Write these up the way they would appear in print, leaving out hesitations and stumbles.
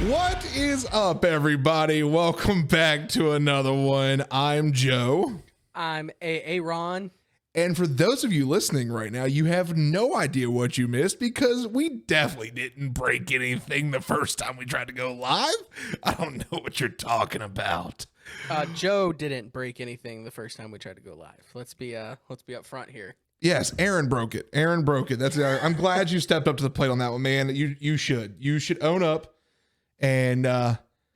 What is up, everybody? Welcome back to another one. I'm Joe. I'm Aaron. And for those of you listening right now, you have no idea what you missed because we definitely didn't break anything the first time we tried to go live. I don't know what you're talking about. Joe didn't break anything the first time we tried to go live. Let's be up front here. Yes, Aaron broke it. That's I'm glad you stepped up to the plate on that one, man. You should own up. And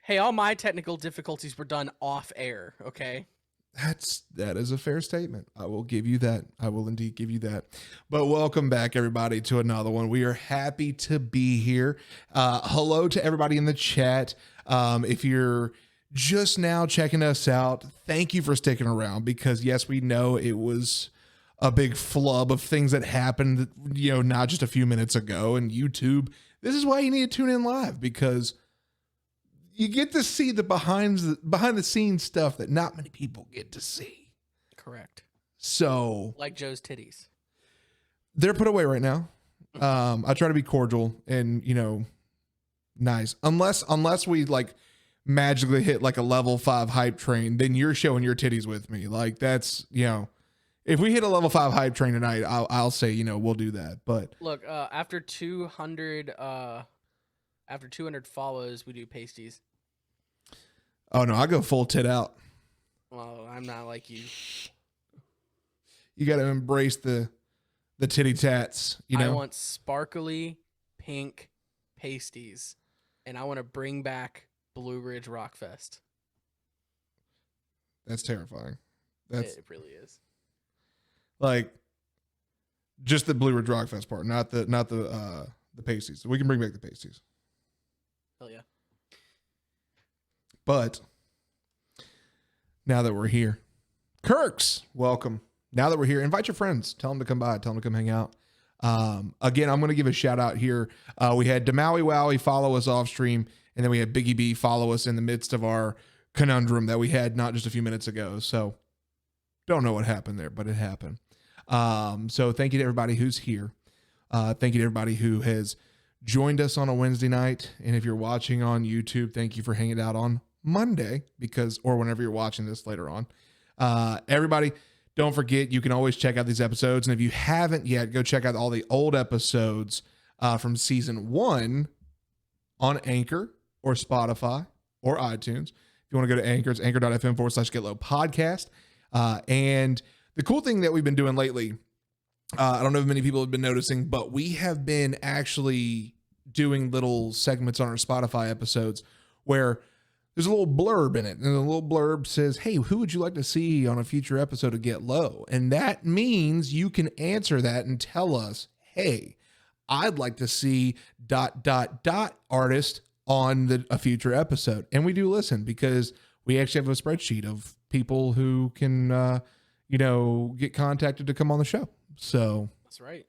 hey, all my technical difficulties were done off air, okay? That is a fair statement. I will give you that. I will indeed give you that. But welcome back, everybody, to another one. We are happy to be here. Hello to everybody in the chat. If you're just now checking us out, thank you for sticking around because, yes, we know it was a big flub of things that happened, not just a few minutes ago. And YouTube, this is why you need to tune in live because you get to see the behind the scenes stuff that not many people get to see. Correct. So, like Joe's titties, they're put away right now. I try to be cordial and nice. Unless we like magically hit like a level 5 hype train, then you're showing your titties with me. Like that's if we hit a level 5 hype train tonight, I'll say we'll do that. But look, after 200 follows, we do pasties. Oh no, I go full tit out. Well, I'm not like you. You got to embrace the titty tats. I want sparkly pink pasties, and I want to bring back Blue Ridge Rockfest. That's terrifying. It really is. Like just the Blue Ridge Rockfest part, not the pasties. We can bring back the pasties. Hell yeah. But now that we're here, Kirks, welcome. Now that we're here, invite your friends. Tell them to come by. Tell them to come hang out. Again, I'm going to give a shout out here. We had Demaui Wowie follow us off stream, and then we had Biggie B follow us in the midst of our conundrum that we had not just a few minutes ago. So don't know what happened there, but it happened. So thank you to everybody who's here. Thank you to everybody who has joined us on a Wednesday night. And if you're watching on YouTube, thank you for hanging out on Monday or whenever you're watching this later on. Everybody, don't forget, you can always check out these episodes. And if you haven't yet, go check out all the old episodes from season 1 on Anchor or Spotify or iTunes. If you want to go to Anchor, it's anchor.fm/GetLowPodcast. And the cool thing that we've been doing lately, I don't know if many people have been noticing, but we have been actually doing little segments on our Spotify episodes where there's a little blurb in it. And the little blurb says, hey, who would you like to see on a future episode of Get Low? And that means you can answer that and tell us, hey, I'd like to see ... artist on a future episode. And we do listen because we actually have a spreadsheet of people who can, get contacted to come on the show. So that's right.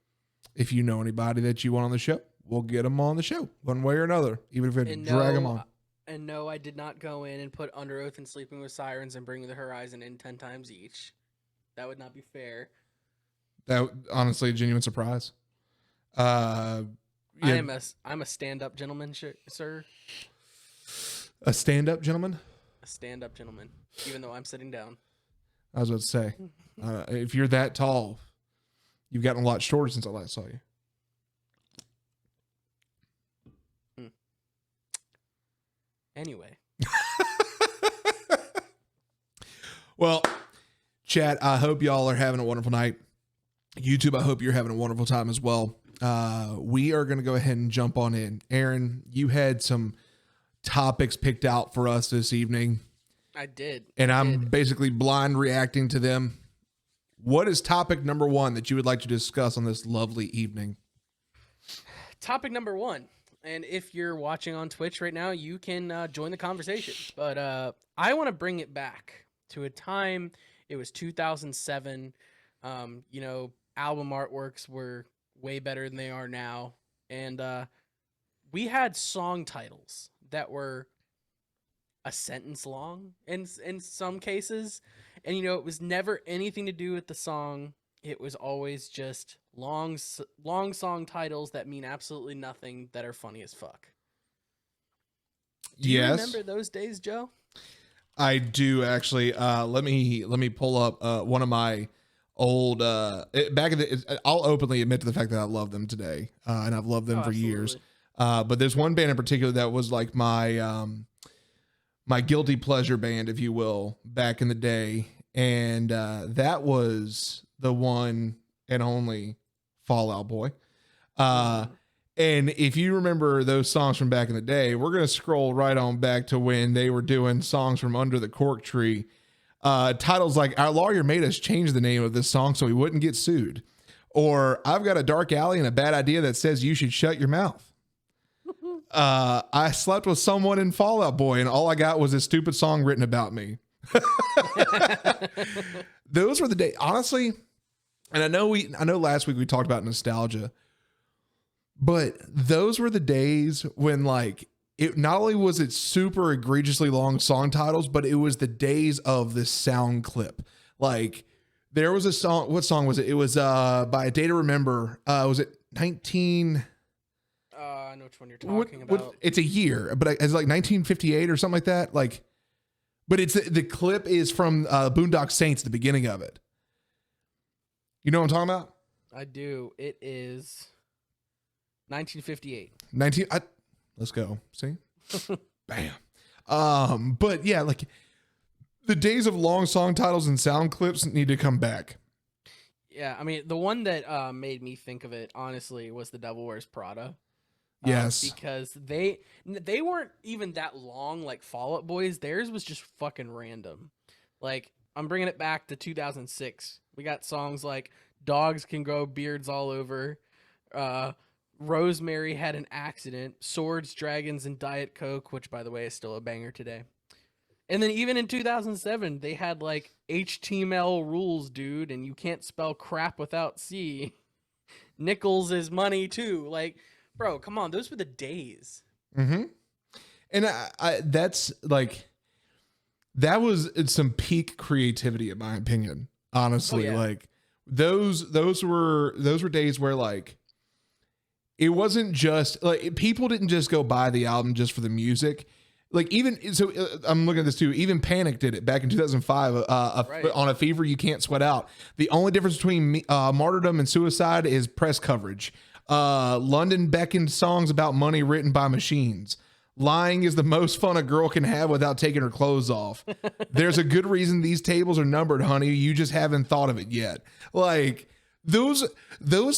If you know anybody that you want on the show, we'll get them on the show one way or another, even if we drag them on. And no, I did not go in and put Under Oath and Sleeping with Sirens and Bring the Horizon in 10 times each. That would not be fair. That honestly, a genuine surprise. Yeah. I'm a stand-up gentleman, sir. A stand-up gentleman? A stand-up gentleman, even though I'm sitting down. I was about to say, if you're that tall, you've gotten a lot shorter since I last saw you. Anyway. Well, chat, I hope y'all are having a wonderful night. YouTube, I hope you're having a wonderful time as well. We are going to go ahead and jump on in. Aaron, you had some topics picked out for us this evening. I did. And I'm basically blind reacting to them. What is topic number 1 that you would like to discuss on this lovely evening? Topic number 1. And if you're watching on Twitch right now, you can join the conversation. But I want to bring it back to a time. It was 2007. Album artworks were way better than they are now. And we had song titles that were a sentence long in some cases. And, it was never anything to do with the song. It was always just long song titles that mean absolutely nothing that are funny as fuck. Do you Yes. remember those days, Joe? I do actually. Let me pull up one of my old back in the. I'll openly admit to the fact that I love them today, and I've loved them Oh, for years. absolutely. But there's one band in particular that was like my guilty pleasure band, if you will, back in the day, and that was the one and only Fall Out Boy. Mhm. And if you remember those songs from back in the day, we're going to scroll right on back to when they were doing songs from Under the Cork Tree. Titles like Our Lawyer Made Us Change the Name of this song so he wouldn't get sued. Or I've Got a Dark Alley and a Bad Idea that says you should shut your mouth. I slept with someone in Fall Out Boy and all I got was a stupid song written about me. Those were the days, honestly. And I know last week we talked about nostalgia. But those were the days when like it not only was it super egregiously long song titles, but it was the days of the sound clip. Like there was a song, what song was it? It was by A Day to Remember. Was it 19 I know which one you're talking about. it's a year, but it's like 1958 or something like that. Like but it's the clip is from Boondock Saints, the beginning of it. You know what I'm talking about? I do. It is 1958. Let's go. See? Bam. But yeah, like the days of long song titles and sound clips need to come back. Yeah, I mean, the one that made me think of it, honestly, was The Devil Wears Prada. Yes. Because they weren't even that long like Fall Out Boys. Theirs was just fucking random. Like, I'm bringing it back to 2006. We got songs like Dogs Can Grow Beards All Over, Rosemary Had an Accident, Swords, Dragons, and Diet Coke, which, by the way, is still a banger today. And then even in 2007, they had like HTML rules, dude, and you can't spell crap without C. Nickels is money, too. Like, bro, come on. Those were the days. Mm-hmm. And I that's like, that was some peak creativity, in my opinion. Honestly, Oh, yeah. like those were days where like, it wasn't just like people didn't just go buy the album just for the music. Like even so, I'm looking at this too. Even Panic did it back in 2005 Right. on A Fever You Can't Sweat Out. The only difference between Martyrdom and Suicide is press coverage. London beckoned songs about money written by machines. Lying is the most fun a girl can have without taking her clothes off. There's a good reason these tables are numbered, honey. You just haven't thought of it yet. Like those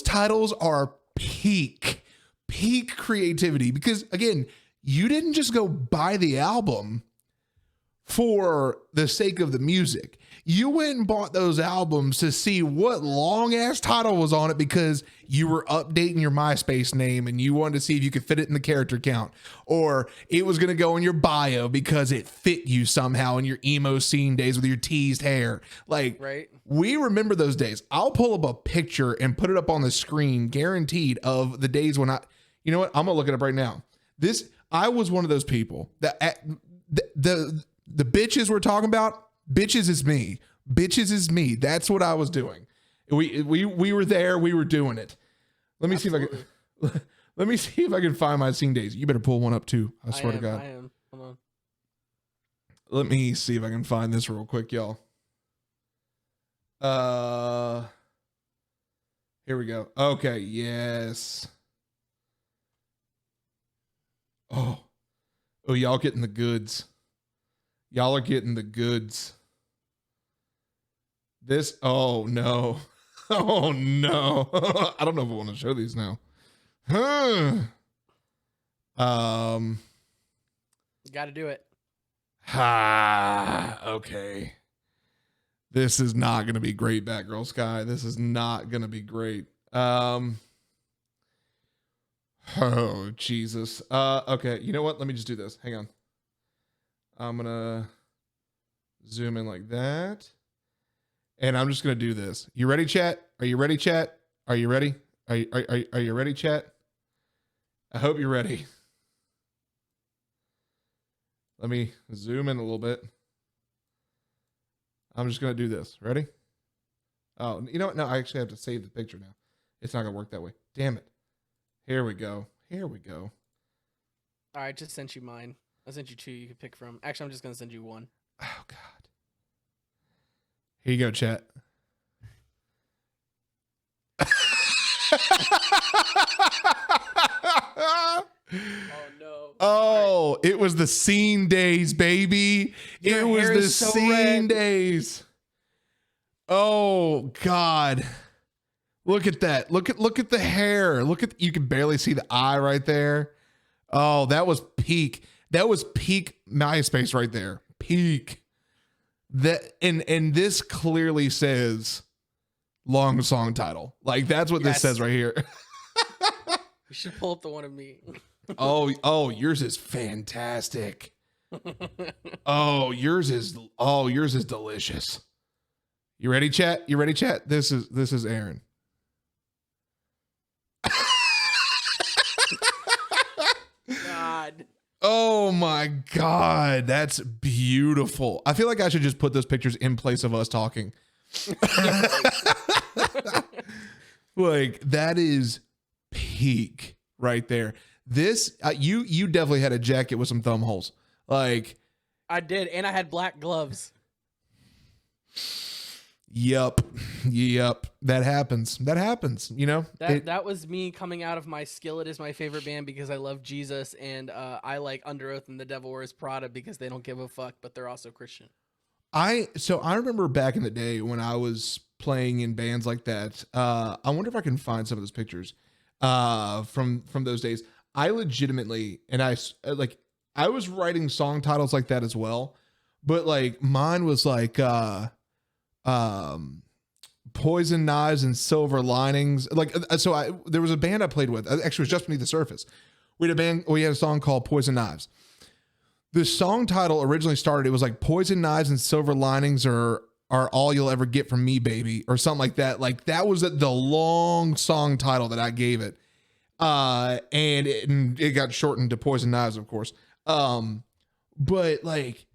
titles are peak creativity because again, you didn't just go buy the album for the sake of the music. You went and bought those albums to see what long ass title was on it because you were updating your MySpace name and you wanted to see if you could fit it in the character count, or it was going to go in your bio because it fit you somehow in your emo scene days with your teased hair. Like, Right. we remember those days. I'll pull up a picture and put it up on the screen, guaranteed, of the days when you know what? I'm going to look it up right now. I was one of those people that the bitches we're talking about, bitches is me. Bitches is me. That's what I was doing. We were there. We were doing it. Let me see if I can. Let me see if I can find my scene days. You better pull one up too. I swear to God. I am. Hold on. Let me see if I can find this real quick, y'all. Here we go. Okay. Yes. Oh, y'all getting the goods. Y'all are getting the goods. Oh no. Oh no. I don't know if I want to show these now. Got to do it. Okay. This is not going to be great, Batgirl Sky. This is not going to be great. Oh, Jesus. Okay. You know what? Let me just do this. Hang on. I'm going to zoom in like that. And I'm just going to do this. You ready, chat? Are you ready, chat? Are you ready? Are you ready, chat? I hope you're ready. Let me zoom in a little bit. I'm just going to do this. Ready? Oh, you know what? No, I actually have to save the picture now. It's not going to work that way. Damn it. Here we go. Here we go. All right, just sent you mine. I sent you 2 you could pick from. Actually, I'm just going to send you 1. Oh, God. Here you go, chat. Oh, no. Oh, it was the scene days, baby. Your it was hair the is so scene red. days. Oh, God. Look at that. Look at the hair. You can barely see the eye right there. Oh, that was peak. That was peak MySpace right there. Peak. That and this clearly says long song title. Like that's what this says right here. You should pull up the one of me. Oh, yours is fantastic. Yours is delicious. You ready, chat? You ready, chat? This is Aaron. God. Oh my God, that's beautiful. I feel like I should just put those pictures in place of us talking. Like that is peak right there. This you definitely had a jacket with some thumb holes. Like I did, and I had black gloves. Yep. That happens. You know, that was me coming out of my Skillet is my favorite band because I love Jesus, and I like Under Oath and The Devil Wears Prada because they don't give a fuck, but they're also Christian. I remember back in the day when I was playing in bands like that. I wonder if I can find some of those pictures from those days. I legitimately, and I was writing song titles like that as well, but like mine was like Poison Knives and Silver Linings. Like there was a band I played with. Actually, it was Just Beneath the Surface. We had a song called Poison Knives. The song title originally started, it was like Poison Knives and Silver Linings are all you'll ever get from me, baby, or something like that. Like that was the long song title that I gave it. And it got shortened to Poison Knives, of course. But like,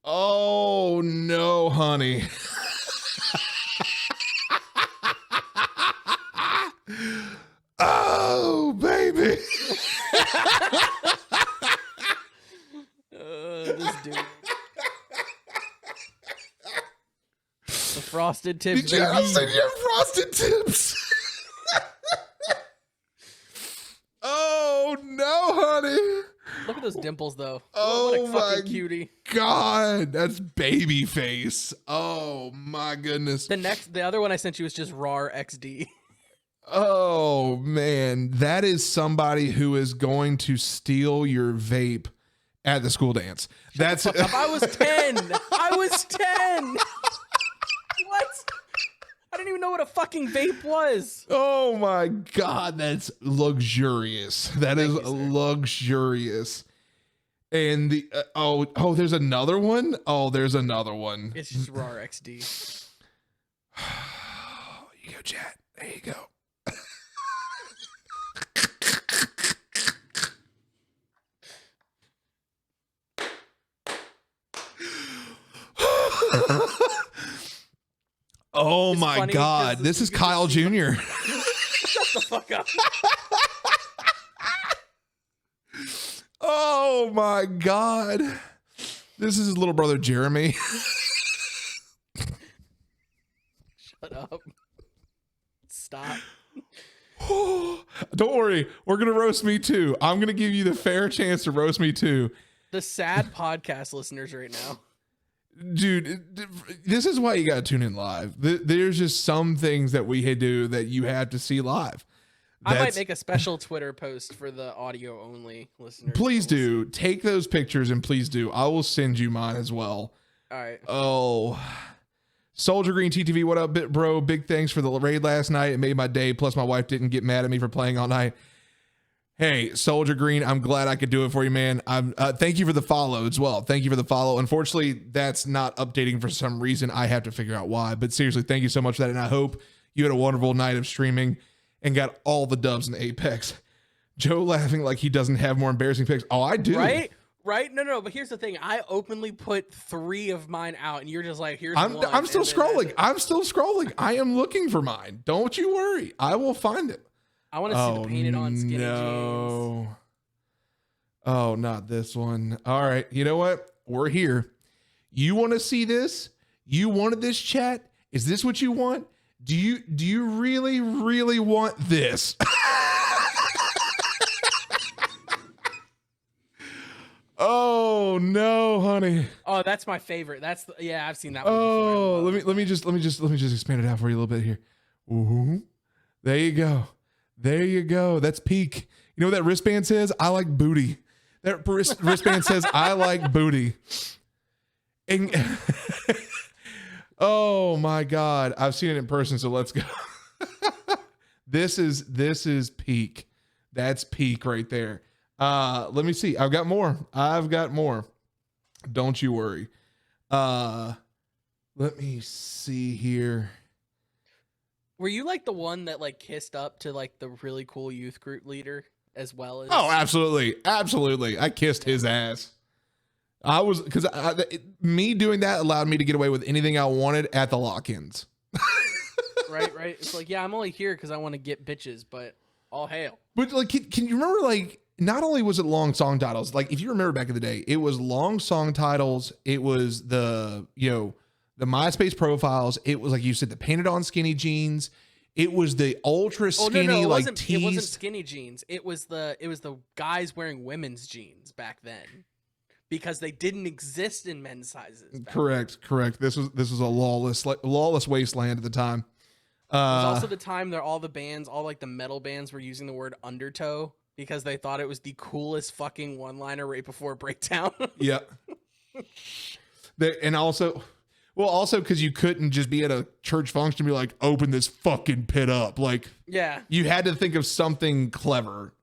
oh no, honey. Oh, baby. This dude. The frosted tips. Yeah, I said you have frosted tips. Oh no, honey. Look at those dimples, though. Oh what a fucking cutie. God, that's baby face. Oh my goodness. The other one I sent you was just RAR XD. Oh man, that is somebody who is going to steal your vape at the school dance. That's I was 10. I was 10. What? I didn't even know what a fucking vape was. Oh my God, that's luxurious. That is luxurious. And the there's another one. Oh, there's another one. It's just RAR XD. You go, chat. There you go. Oh it's my God, this is Kyle Jr. Shut the fuck up. Oh my God. This is his little brother, Jeremy. Shut up. Stop. Don't worry. We're going to roast me too. I'm going to give you the fair chance to roast me too. The sad podcast listeners right now. Dude, this is why you got to tune in live. There's just some things that we do that you have to see live. I might make a special Twitter post for the audio only listeners. Please do. Take those pictures and please do. I will send you mine as well. All right. Oh, Soldier Green TTV, what up, bro? Big thanks for the raid last night. It made my day. Plus, my wife didn't get mad at me for playing all night. Hey, Soldier Green, I'm glad I could do it for you, man. Thank you for the follow as well. Thank you for the follow. Unfortunately, that's not updating for some reason. I have to figure out why. But seriously, thank you so much for that. And I hope you had a wonderful night of streaming and got all the dubs in Apex. Joe laughing like he doesn't have more embarrassing picks. Oh, I do. Right? No. But here's the thing. I openly put 3 of mine out, and you're just like, here's one. I'm still scrolling. I am looking for mine. Don't you worry. I will find it. I want to see the painted on skinny jeans. Oh, not this one. All right. You know what? We're here. You want to see this? You wanted this, chat? Is this what you want? Do you really, really want this? Oh no, honey. Oh, that's my favorite. Yeah, I've seen that one Oh, before. let me just expand it out for you a little bit here. Ooh, there you go. There you go. That's peak. You know what that wristband says? I like booty. That wristband says I like booty. And oh my God, I've seen it in person. So let's go. This is peak. That's peak right there. Let me see. I've got more. Don't you worry. Let me see here. Were you like the one that like kissed up to like the really cool youth group leader as well as? Oh, absolutely. Absolutely. I kissed his ass. I was, because me doing that allowed me to get away with anything I wanted at the lock-ins. Right. It's like, yeah, I'm only here because I want to get bitches, but all hail. But like, can you remember, like, not only was it long song titles, like if you remember back in the day, it was long song titles. It was the MySpace profiles. It was, like you said, the painted on skinny jeans. It was the ultra skinny, like tees. It wasn't skinny jeans. It was the guys wearing women's jeans back then, because they didn't exist in men's sizes. Correct. This was a lawless wasteland at the time. It was also the time that all the metal bands were using the word undertow because they thought it was the coolest fucking one-liner right before breakdown. Yeah. And also because you couldn't just be at a church function and be like, open this fucking pit up. Like, yeah, you had to think of something clever.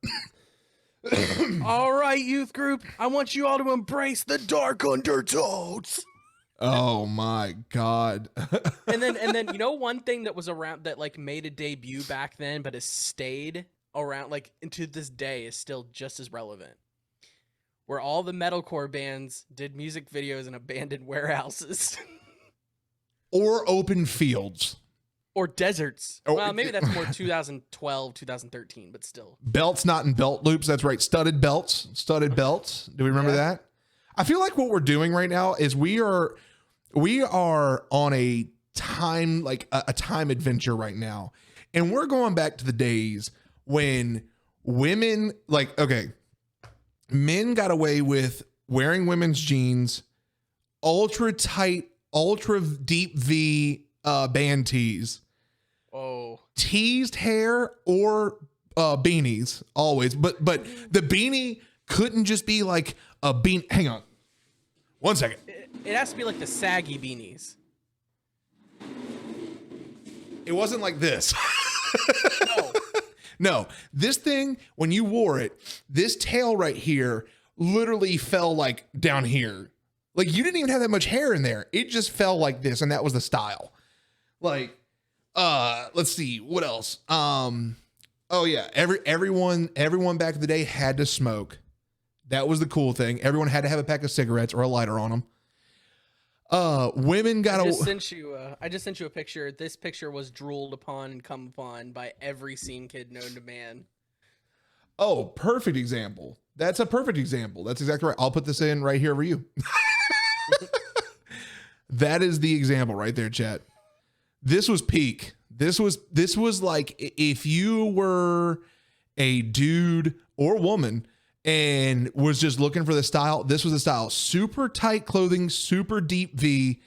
All right, youth group, I want you all to embrace the dark undertones. Oh my God. and then you know, one thing that was around that like made a debut back then but has stayed around like into this day is still just as relevant, where all the metalcore bands did music videos in abandoned warehouses or open fields or deserts. Well, maybe that's more 2012 2013, but still. Belts not in belt loops. That's right. Studded belts. Do we remember that? I feel like what we're doing right now is we are on a time, like a time adventure right now. And we're going back to the days when women, like, okay, men got away with wearing women's jeans, ultra tight, ultra deep V band tees. Oh, teased hair or beanies always. But the beanie couldn't just be like a bean. Hang on. 1 second. It has to be like the saggy beanies. It wasn't like this. No. No, this thing, when you wore it, this tail right here literally fell like down here. Like you didn't even have that much hair in there. It just fell like this. And that was the style. Like, let's see what else. Oh yeah. Everyone back in the day had to smoke. That was the cool thing. Everyone had to have a pack of cigarettes or a lighter on them. Women got I just sent you a picture. This picture was drooled upon and come upon by every scene kid known to man. Oh, perfect example. That's a perfect example. That's exactly right. I'll put this in right here for you. That is the example right there, chat. This was peak. This was like if you were a dude or woman and was just looking for the style, this was the style. Super tight clothing, super deep V,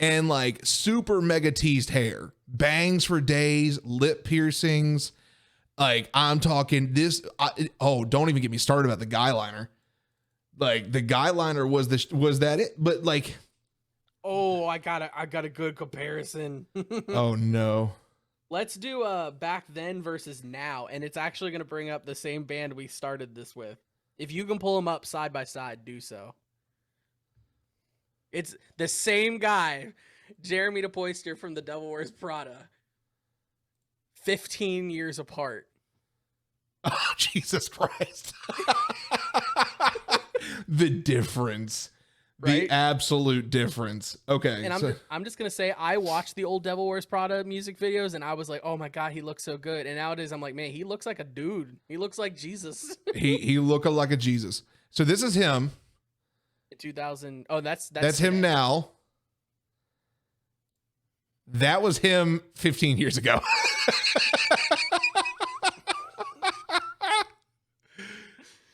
and like super mega teased hair. Bangs for days, lip piercings. Like I'm talking this. Don't even get me started about the guy liner. Like the guy liner was that it? But like, oh, I got a good comparison. oh no. Let's do back then versus now, and it's actually going to bring up the same band we started this with. If you can pull them up side by side, do so. It's the same guy, Jeremy DePoister from The Devil Wears Prada. 15 years apart. Oh, Jesus Christ. The difference. The right? absolute difference. Okay. And I'm just gonna say I watched the old Devil Wears Prada music videos and I was like, oh my god, he looks so good. And nowadays I'm like, man, he looks like a dude. He looks like Jesus. he looked like a Jesus. So this is him. In 2000. Oh, that's him today. now. That was him 15 years ago.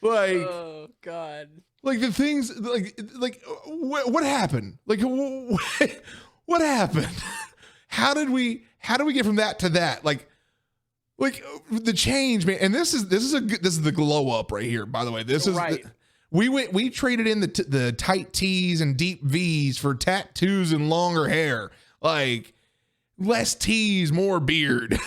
Like, oh god. like the things like what happened? Like what happened? How did we get from that to that? Like the change, man. And this is the glow up right here, by the way. This is right. We traded in the tight T's and deep V's for tattoos and longer hair. Like less T's, more beard.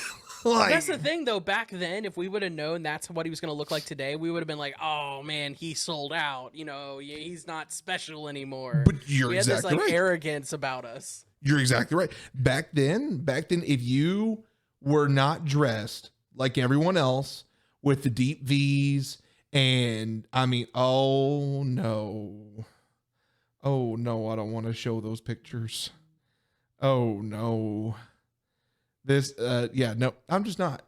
Like, that's the thing, though. Back then, if we would have known that's what he was going to look like today, we would have been like, "Oh man, he sold out. You know, he's not special anymore." But you're we had exactly this like right. arrogance about us. You're exactly right. Back then, if you were not dressed like everyone else with the deep V's, and I mean, oh no, I don't want to show those pictures. Oh no. This, no, I'm just not.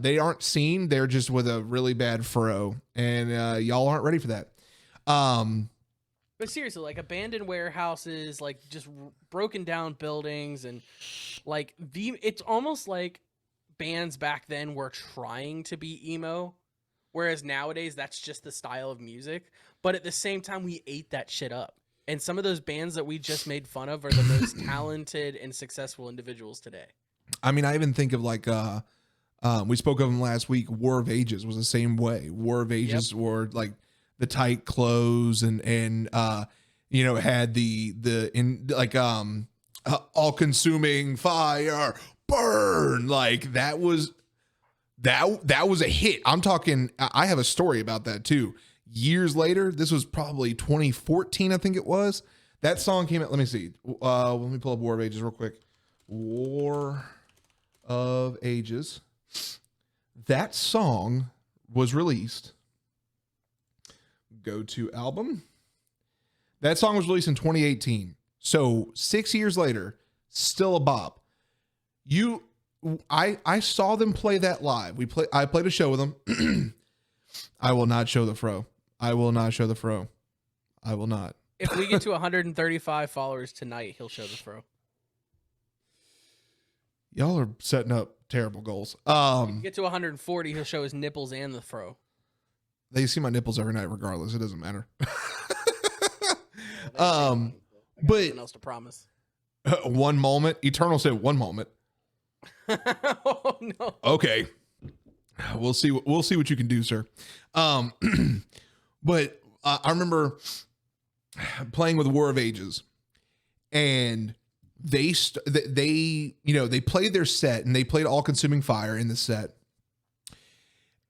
They aren't seen. They're just with a really bad fro, and y'all aren't ready for that. But seriously, like abandoned warehouses, like just broken down buildings, and like it's almost like bands back then were trying to be emo, whereas nowadays that's just the style of music. But at the same time, we ate that shit up. And some of those bands that we just made fun of are the most talented and successful individuals today. I mean, I even think of like we spoke of them last week. War of Ages was the same way. War of Ages wore like the tight clothes and had the all consuming fire burn. Like that was a hit. I'm talking. I have a story about that too. Years later, this was probably 2014, I think it was. That song came out. Let me see. Let me pull up War of Ages real quick. War of Ages. That song was released. Go to album. That song was released in 2018. So 6 years later, still a bop. I saw them play that live. I played a show with them. I will not show the fro. I will not show the fro. I will not. If we get to 135 followers tonight, he'll show the fro. Y'all are setting up terrible goals. If we get to 140, he'll show his nipples and the fro. They see my nipples every night, regardless. It doesn't matter. But nothing else to promise. One moment. Eternal said 1 moment. Oh no. Okay. We'll see what you can do, sir. But I remember playing with War of Ages, and they played their set, and they played All Consuming Fire in the set.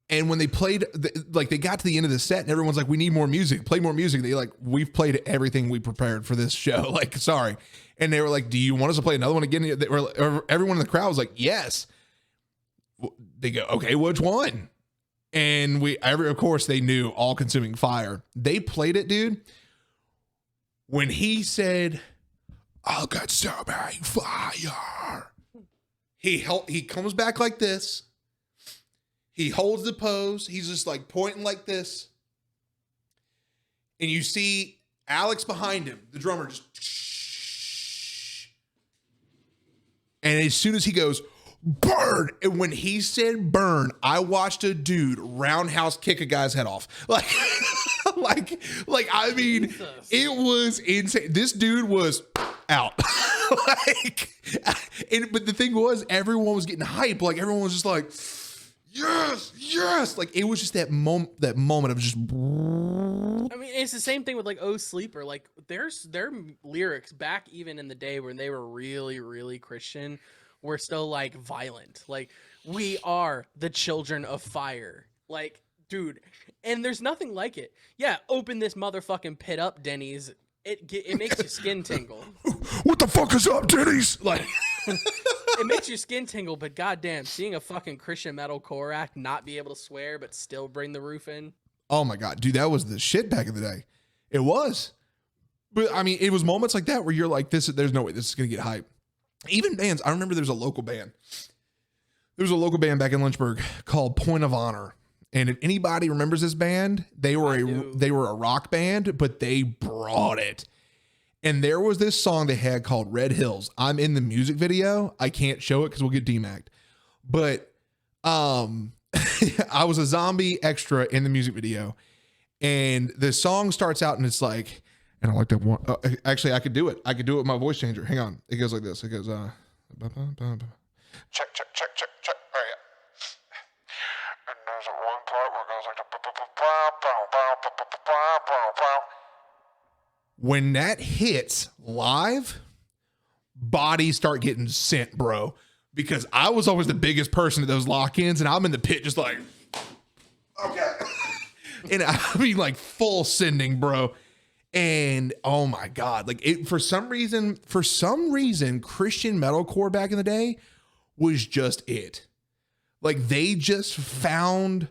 And when they played, they got to the end of the set, and everyone's like, "We need more music. Play more music." They like, "We've played everything we prepared for this show. Like, sorry." And they were like, "Do you want us to play another one again?" Everyone in the crowd was like, "Yes." They go, "Okay, which one?" And of course, they knew All Consuming Fire. They played it, dude. When he said, "All Consuming Fire," he comes back like this. He holds the pose. He's just like pointing like this. And you see Alex behind him, the drummer, just shh. And as soon as he goes, "Burn!" And when he said burn, I watched a dude roundhouse kick a guy's head off. Like, I mean, Jesus. It was insane. This dude was out. But the thing was, everyone was getting hype. Like, everyone was just like, yes. Like, it was just that moment of just. I mean, it's the same thing with like "Oh Sleeper." Like, their lyrics back even in the day when they were really, really Christian were still like violent. Like, "We are the children of fire." Like, dude, and there's nothing like it. Yeah, open this motherfucking pit up, Denny's. It makes your skin tingle. What the fuck is up, Denny's? Like. It makes your skin tingle, but goddamn, seeing a fucking Christian metalcore act not be able to swear but still bring the roof in. Oh my God, dude, that was the shit back in the day. It was. But I mean, it was moments like that where you're like, there's no way this is going to get hype. Even bands, I remember there's a local band. There was a local band back in Lynchburg called Point of Honor. And if anybody remembers this band, they were a rock band, but they brought it. And there was this song they had called Red Hills. I'm in the music video. I can't show it because we'll get DMAC'd. But I was a zombie extra in the music video. And the song starts out and it's like, and I like that one. Actually, I could do it. I could do it with my voice changer. Hang on. It goes like this. It goes, check, check, check, check, check. All right. And there's one part where it goes like when that hits live, bodies start getting sent, bro. Because I was always the biggest person at those lock-ins, and I'm in the pit just like, okay. And I mean, like full sending, bro. And oh my God, like it, for some reason, Christian metalcore back in the day was just it. Like they just found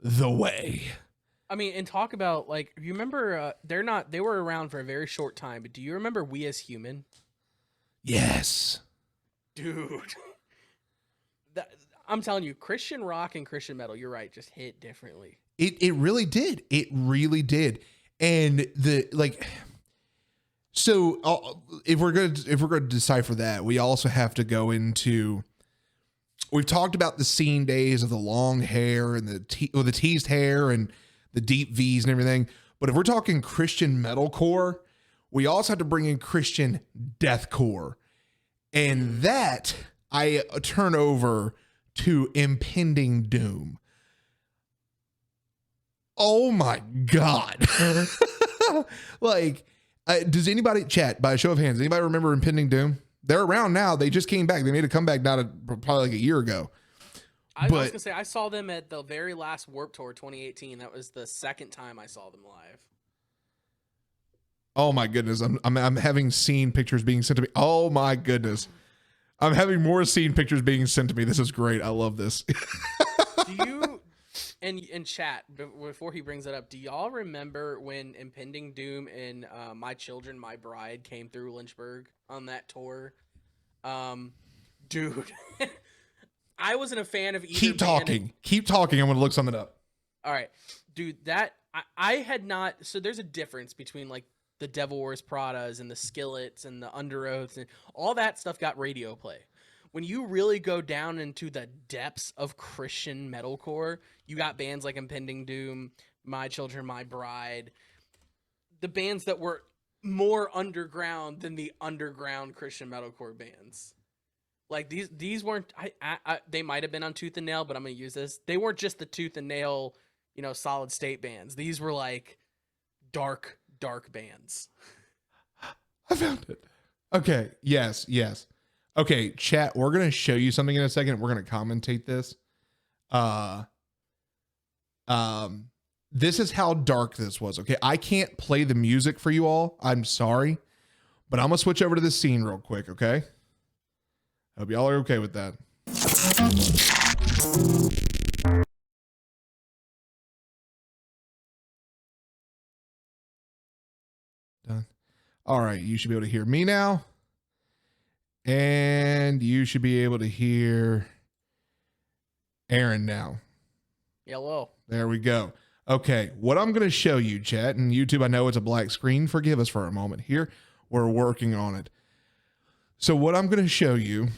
the way. I mean, and talk about like, you remember they were around for a very short time, but do you remember We As Human? Yes. Dude. I'm telling you, Christian rock and Christian metal, you're right, just hit differently. It really did. It really did. And so if we're going to decipher that, we also have to go into, we've talked about the scene days of the long hair and the teased hair and the deep V's and everything. But if we're talking Christian metalcore, we also have to bring in Christian deathcore. And that I turn over to Impending Doom. Oh my God. Like, does anybody, chat, by a show of hands, anybody remember Impending Doom? They're around now. They just came back. They made a comeback probably like a year ago. I was going to say, I saw them at the very last Warped Tour 2018. That was the second time I saw them live. Oh my goodness. I'm having seen pictures being sent to me. Oh my goodness. I'm having more scene pictures being sent to me. This is great. I love this. Do you, and chat, before he brings it up, do y'all remember when Impending Doom and My Children, My Bride came through Lynchburg on that tour? Dude, I wasn't a fan of either. Keep talking. Keep talking. I'm going to look something up. All right. Dude, I had not, so there's a difference between like the Devil Wears Pradas and the Skillets and the Under Oaths and all that stuff got radio play. When you really go down into the depths of Christian metalcore, you got bands like Impending Doom, My Children, My Bride, the bands that were more underground than the underground Christian metalcore bands. Like these weren't, they might have been on Tooth and Nail, but I'm going to use this. They weren't just the Tooth and Nail, solid state bands. These were like dark bands. I found it. Okay. Yes. Okay, chat, we're going to show you something in a second. We're going to commentate this. This is how dark this was. Okay. I can't play the music for you all. I'm sorry, but I'm going to switch over to this scene real quick. Okay. Hope y'all are okay with that. Done. All right. You should be able to hear me now. And you should be able to hear Aaron now. Hello. There we go. Okay. What I'm going to show you, chat, and YouTube, I know it's a black screen. Forgive us for a moment here. We're working on it. So what I'm going to show you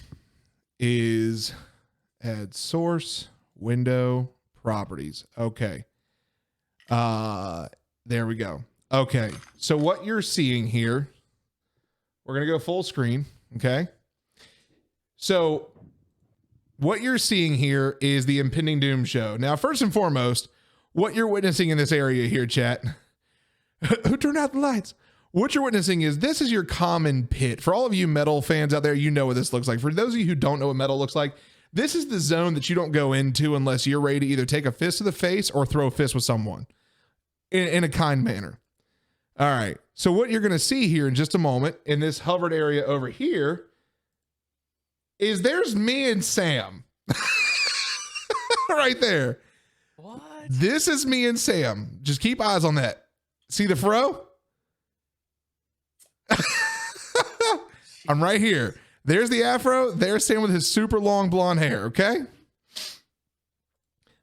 is add source, window, properties. Okay. There we go. Okay. So what you're seeing here, we're going to go full screen. Okay. So what you're seeing here is the Impending Doom show. Now, first and foremost, what you're witnessing in this area here, chat, who turned out the lights? What you're witnessing is this is your common pit. For all of you metal fans out there, you know what this looks like. For those of you who don't know what metal looks like, this is the zone that you don't go into unless you're ready to either take a fist to the face or throw a fist with someone in a kind manner. All right. So what you're going to see here in just a moment in this hovered area over here is there's me and Sam right there. What? This is me and Sam. Just keep eyes on that. See the fro? I'm right here. There's the afro. There's Sam with his super long blonde hair. Okay.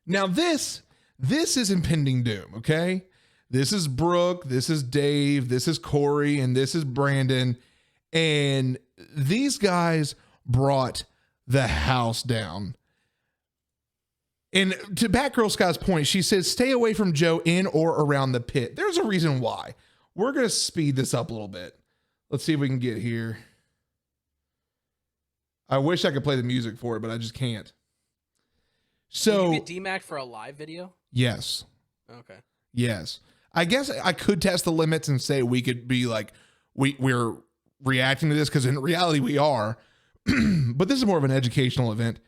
Now this is impending doom. Okay. This is Brooke. This is Dave. This is Corey. And this is Brandon. And these guys brought the house down. And to Batgirl Scott's point, she says, stay away from Joe in or around the pit. There's a reason why. We're going to speed this up a little bit. Let's see if we can get here. I wish I could play the music for it, but I just can't. So, did you get DMAC for a live video? Yes. Okay. Yes. I guess I could test the limits and say we could be like, we're reacting to this because in reality we are. But this is more of an educational event.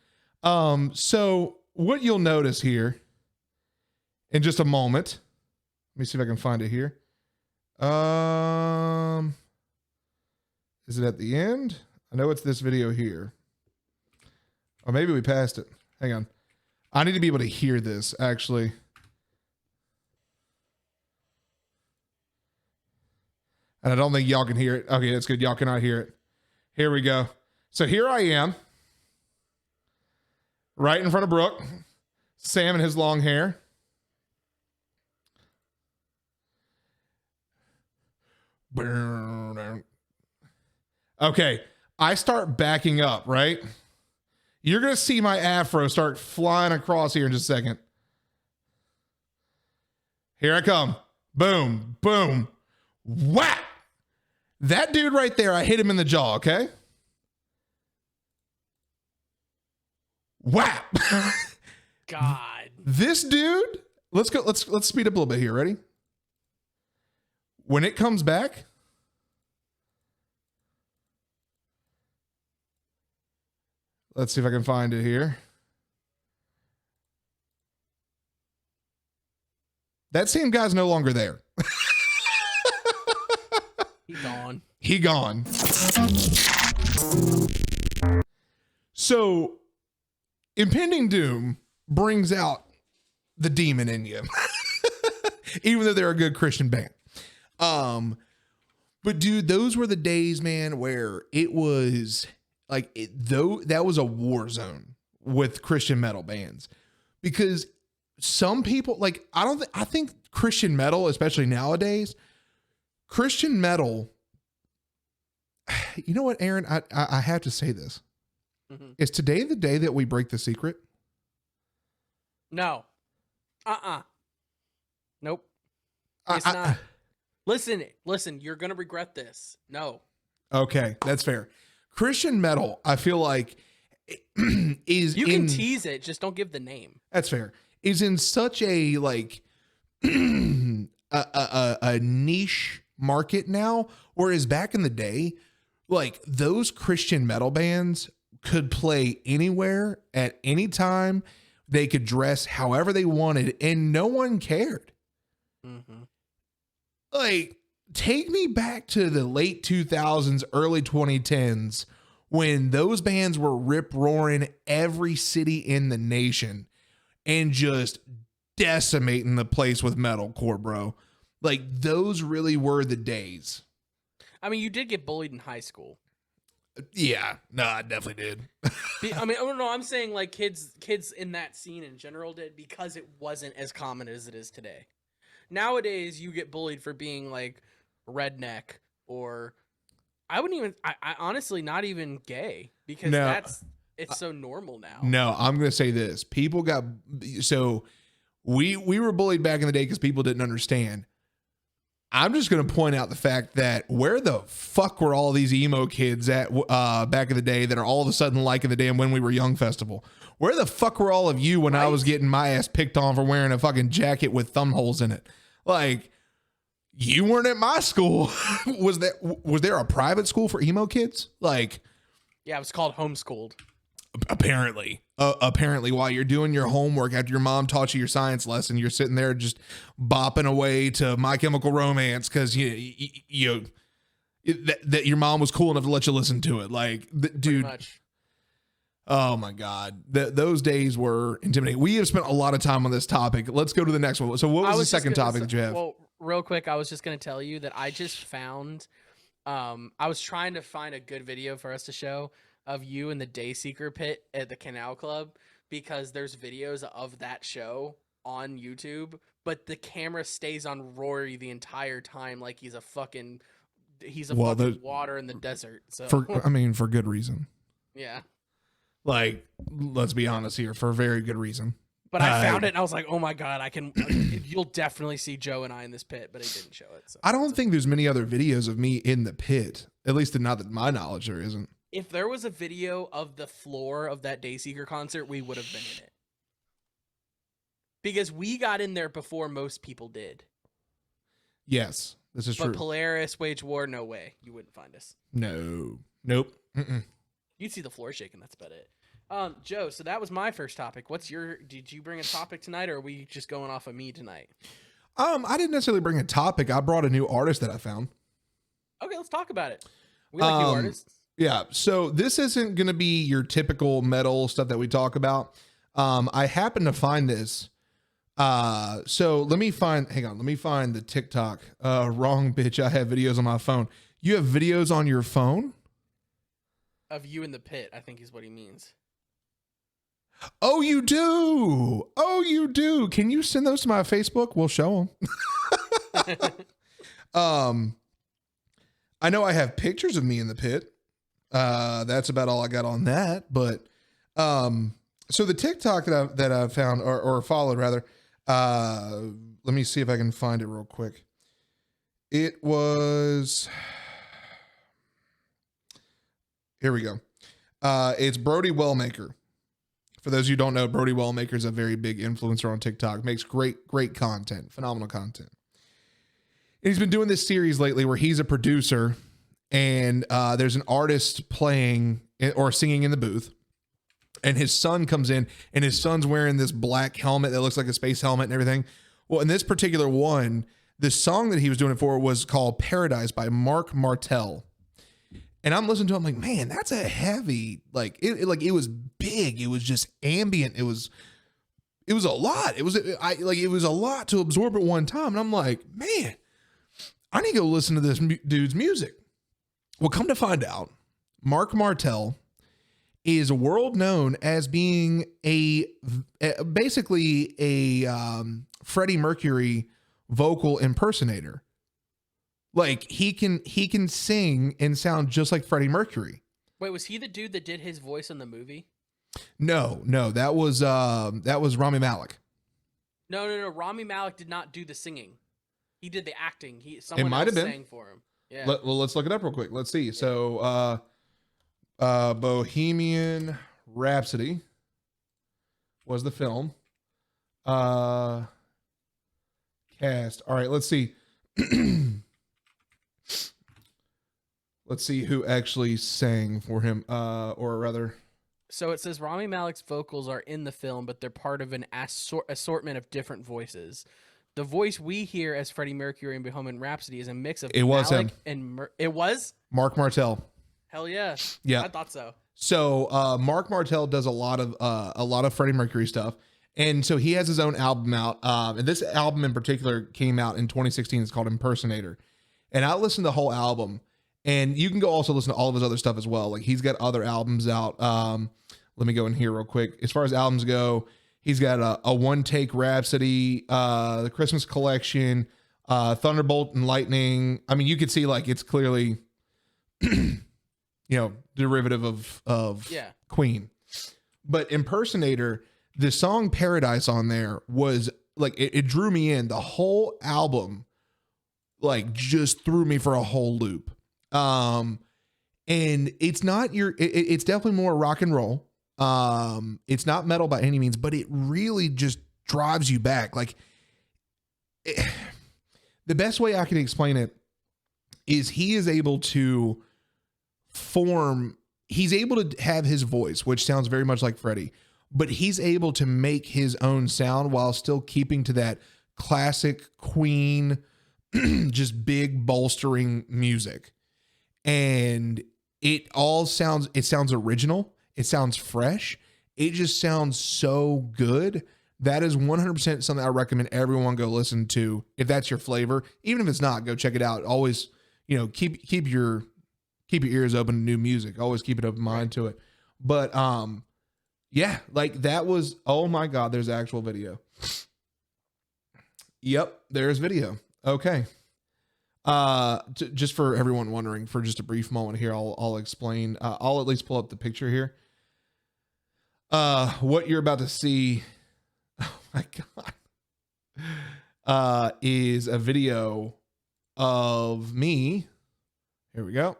So what you'll notice here in just a moment, let me see if I can find it here. Is it at the end? I know it's this video here. Or maybe we passed it. Hang on. I need to be able to hear this actually. And I don't think y'all can hear it. Okay, that's good. Y'all cannot hear it. Here we go. So here I am. Right in front of Brooke. Sam and his long hair. Okay. I start backing up, right? You're going to see my afro start flying across here in just a second. Here I come. Boom, boom, whap. That dude right there, I hit him in the jaw, okay? Whap. God. This dude, let's speed up a little bit here. Ready? When it comes back, let's see if I can find it here. That same guy's no longer there. He gone. So, impending doom brings out the demon in you, even though they're a good Christian band. But dude, those were the days, man, where it was like that was a war zone with Christian metal bands, because some people like I think Christian metal, especially nowadays, Christian metal. You know what, Aaron? I have to say this. Mm-hmm. Is today the day that we break the secret? No. Nope. It's not. Listen, you're going to regret this. No. Okay, that's fair. Christian metal, I feel like is you can tease it, just don't give the name. That's fair. Is in such a like a niche market now, whereas back in the day, like those Christian metal bands could play anywhere at any time. They could dress however they wanted and no one cared. Mm-hmm. Like, take me back to the late 2000s, early 2010s, when those bands were rip-roaring every city in the nation and just decimating the place with metalcore, bro. Like, those really were the days. I mean, you did get bullied in high school. Yeah, no, I definitely did. I mean, no, I'm saying like kids in that scene in general did, because it wasn't as common as it is today. Nowadays, you get bullied for being like redneck, or I honestly not even gay, because it's so normal now. No, I'm going to say this. People got, so we were bullied back in the day because people didn't understand. I'm just going to point out the fact that where the fuck were all these emo kids at back in the day that are all of a sudden liking the damn When We Were Young festival? Where the fuck were all of you when I was getting my ass picked on for wearing a fucking jacket with thumb holes in it? Like, you weren't at my school. Was there a private school for emo kids? Like, yeah, it was called homeschooled. Apparently, while you're doing your homework after your mom taught you your science lesson, you're sitting there just bopping away to My Chemical Romance because that your mom was cool enough to let you listen to it. Like, dude, oh my God, those days were intimidating. We have spent a lot of time on this topic. Let's go to the next one. So, what was the second topic that you have? Well, real quick, I was just going to tell you that I just found I was trying to find a good video for us to show of you in the Dayseeker pit at the Canal Club, because there's videos of that show on YouTube, but the camera stays on Rory the entire time like he's a fucking water in the desert. So for good reason. yeah. Like, let's be honest here, for a very good reason. But I found it and I was like, oh my God, you'll definitely see Joe and I in this pit, but he didn't show it. So I don't think there's many other videos of me in the pit, at least not that my knowledge there isn't. If there was a video of the floor of that Dayseeker concert, we would have been in it. Because we got in there before most people did. Yes, this is true. But Polaris, Wage War, no way. You wouldn't find us. No. Nope. Mm-mm. You'd see the floor shaking. That's about it. Joe, so that was my first topic. Did you bring a topic tonight, or are we just going off of me tonight? I didn't necessarily bring a topic. I brought a new artist that I found. Okay, let's talk about it. We like new artists. Yeah. So this isn't going to be your typical metal stuff that we talk about. I happen to find this. So let me find the TikTok. Wrong bitch. I have videos on my phone. You have videos on your phone? Of you in the pit, I think is what he means. Oh, you do. Oh, you do. Can you send those to my Facebook? We'll show them. I know I have pictures of me in the pit. That's about all I got on that. But, so the TikTok that I found or followed rather, let me see if I can find it real quick. It was, here we go. It's Brody Wellmaker. For those of you who don't know, Brody Wellmaker is a very big influencer on TikTok. Makes great content, phenomenal content. And he's been doing this series lately where he's a producer and there's an artist playing or singing in the booth. And his son comes in and his son's wearing this black helmet that looks like a space helmet and everything. Well, in this particular one, the song that he was doing it for was called Paradise by Mark Martel. And I'm listening to it, I'm like, man, that's a heavy, it was big. It was just ambient. It was a lot. It was a lot to absorb at one time. And I'm like, man, I need to go listen to this dude's music. Well, come to find out, Mark Martel is world known as being basically a Freddie Mercury vocal impersonator. Like he can sing and sound just like Freddie Mercury. Wait, was he the dude that did his voice in the movie? No, that was Rami Malek. No. Rami Malek did not do the singing. He did the acting. Someone else sang for him. Yeah. Let's look it up real quick. Let's see. Yeah. So, Bohemian Rhapsody was the film. Cast. All right, let's see. Let's see who actually sang for him, or rather. So it says Rami Malek's vocals are in the film, but they're part of an assortment of different voices. The voice we hear as Freddie Mercury in Bohemian Rhapsody is a mix of Malek and it was Mark Martel. Hell yeah. Yeah. I thought so. So Mark Martel does a lot of Freddie Mercury stuff. And so he has his own album out. And this album in particular came out in 2016. It's called Impersonator. And I listened to the whole album. And you can go also listen to all of his other stuff as well. Like he's got other albums out. Let me go in here real quick. As far as albums go, he's got a One Take Rhapsody, the Christmas Collection, Thunderbolt and Lightning. I mean, you could see like it's clearly, derivative of Queen. But Impersonator, the song Paradise on there was like, it drew me in. The whole album, like just threw me for a whole loop. And it's not it's definitely more rock and roll. It's not metal by any means, but it really just drives you back. Like the best way I can explain it is he's able to have his voice, which sounds very much like Freddie, but he's able to make his own sound while still keeping to that classic Queen, just big bolstering music. And it sounds original. It sounds fresh. It just sounds so good. That is 100% something I recommend everyone go listen to. If that's your flavor, even if it's not, go check it out. Always, keep your ears open to new music. Always keep an open mind to it. But yeah, like that was, oh my God, there's actual video. Yep, there's video. Okay. Just for everyone wondering, for just a brief moment here, I'll explain. I'll at least pull up the picture here. What you're about to see, oh my God, is a video of me. Here we go.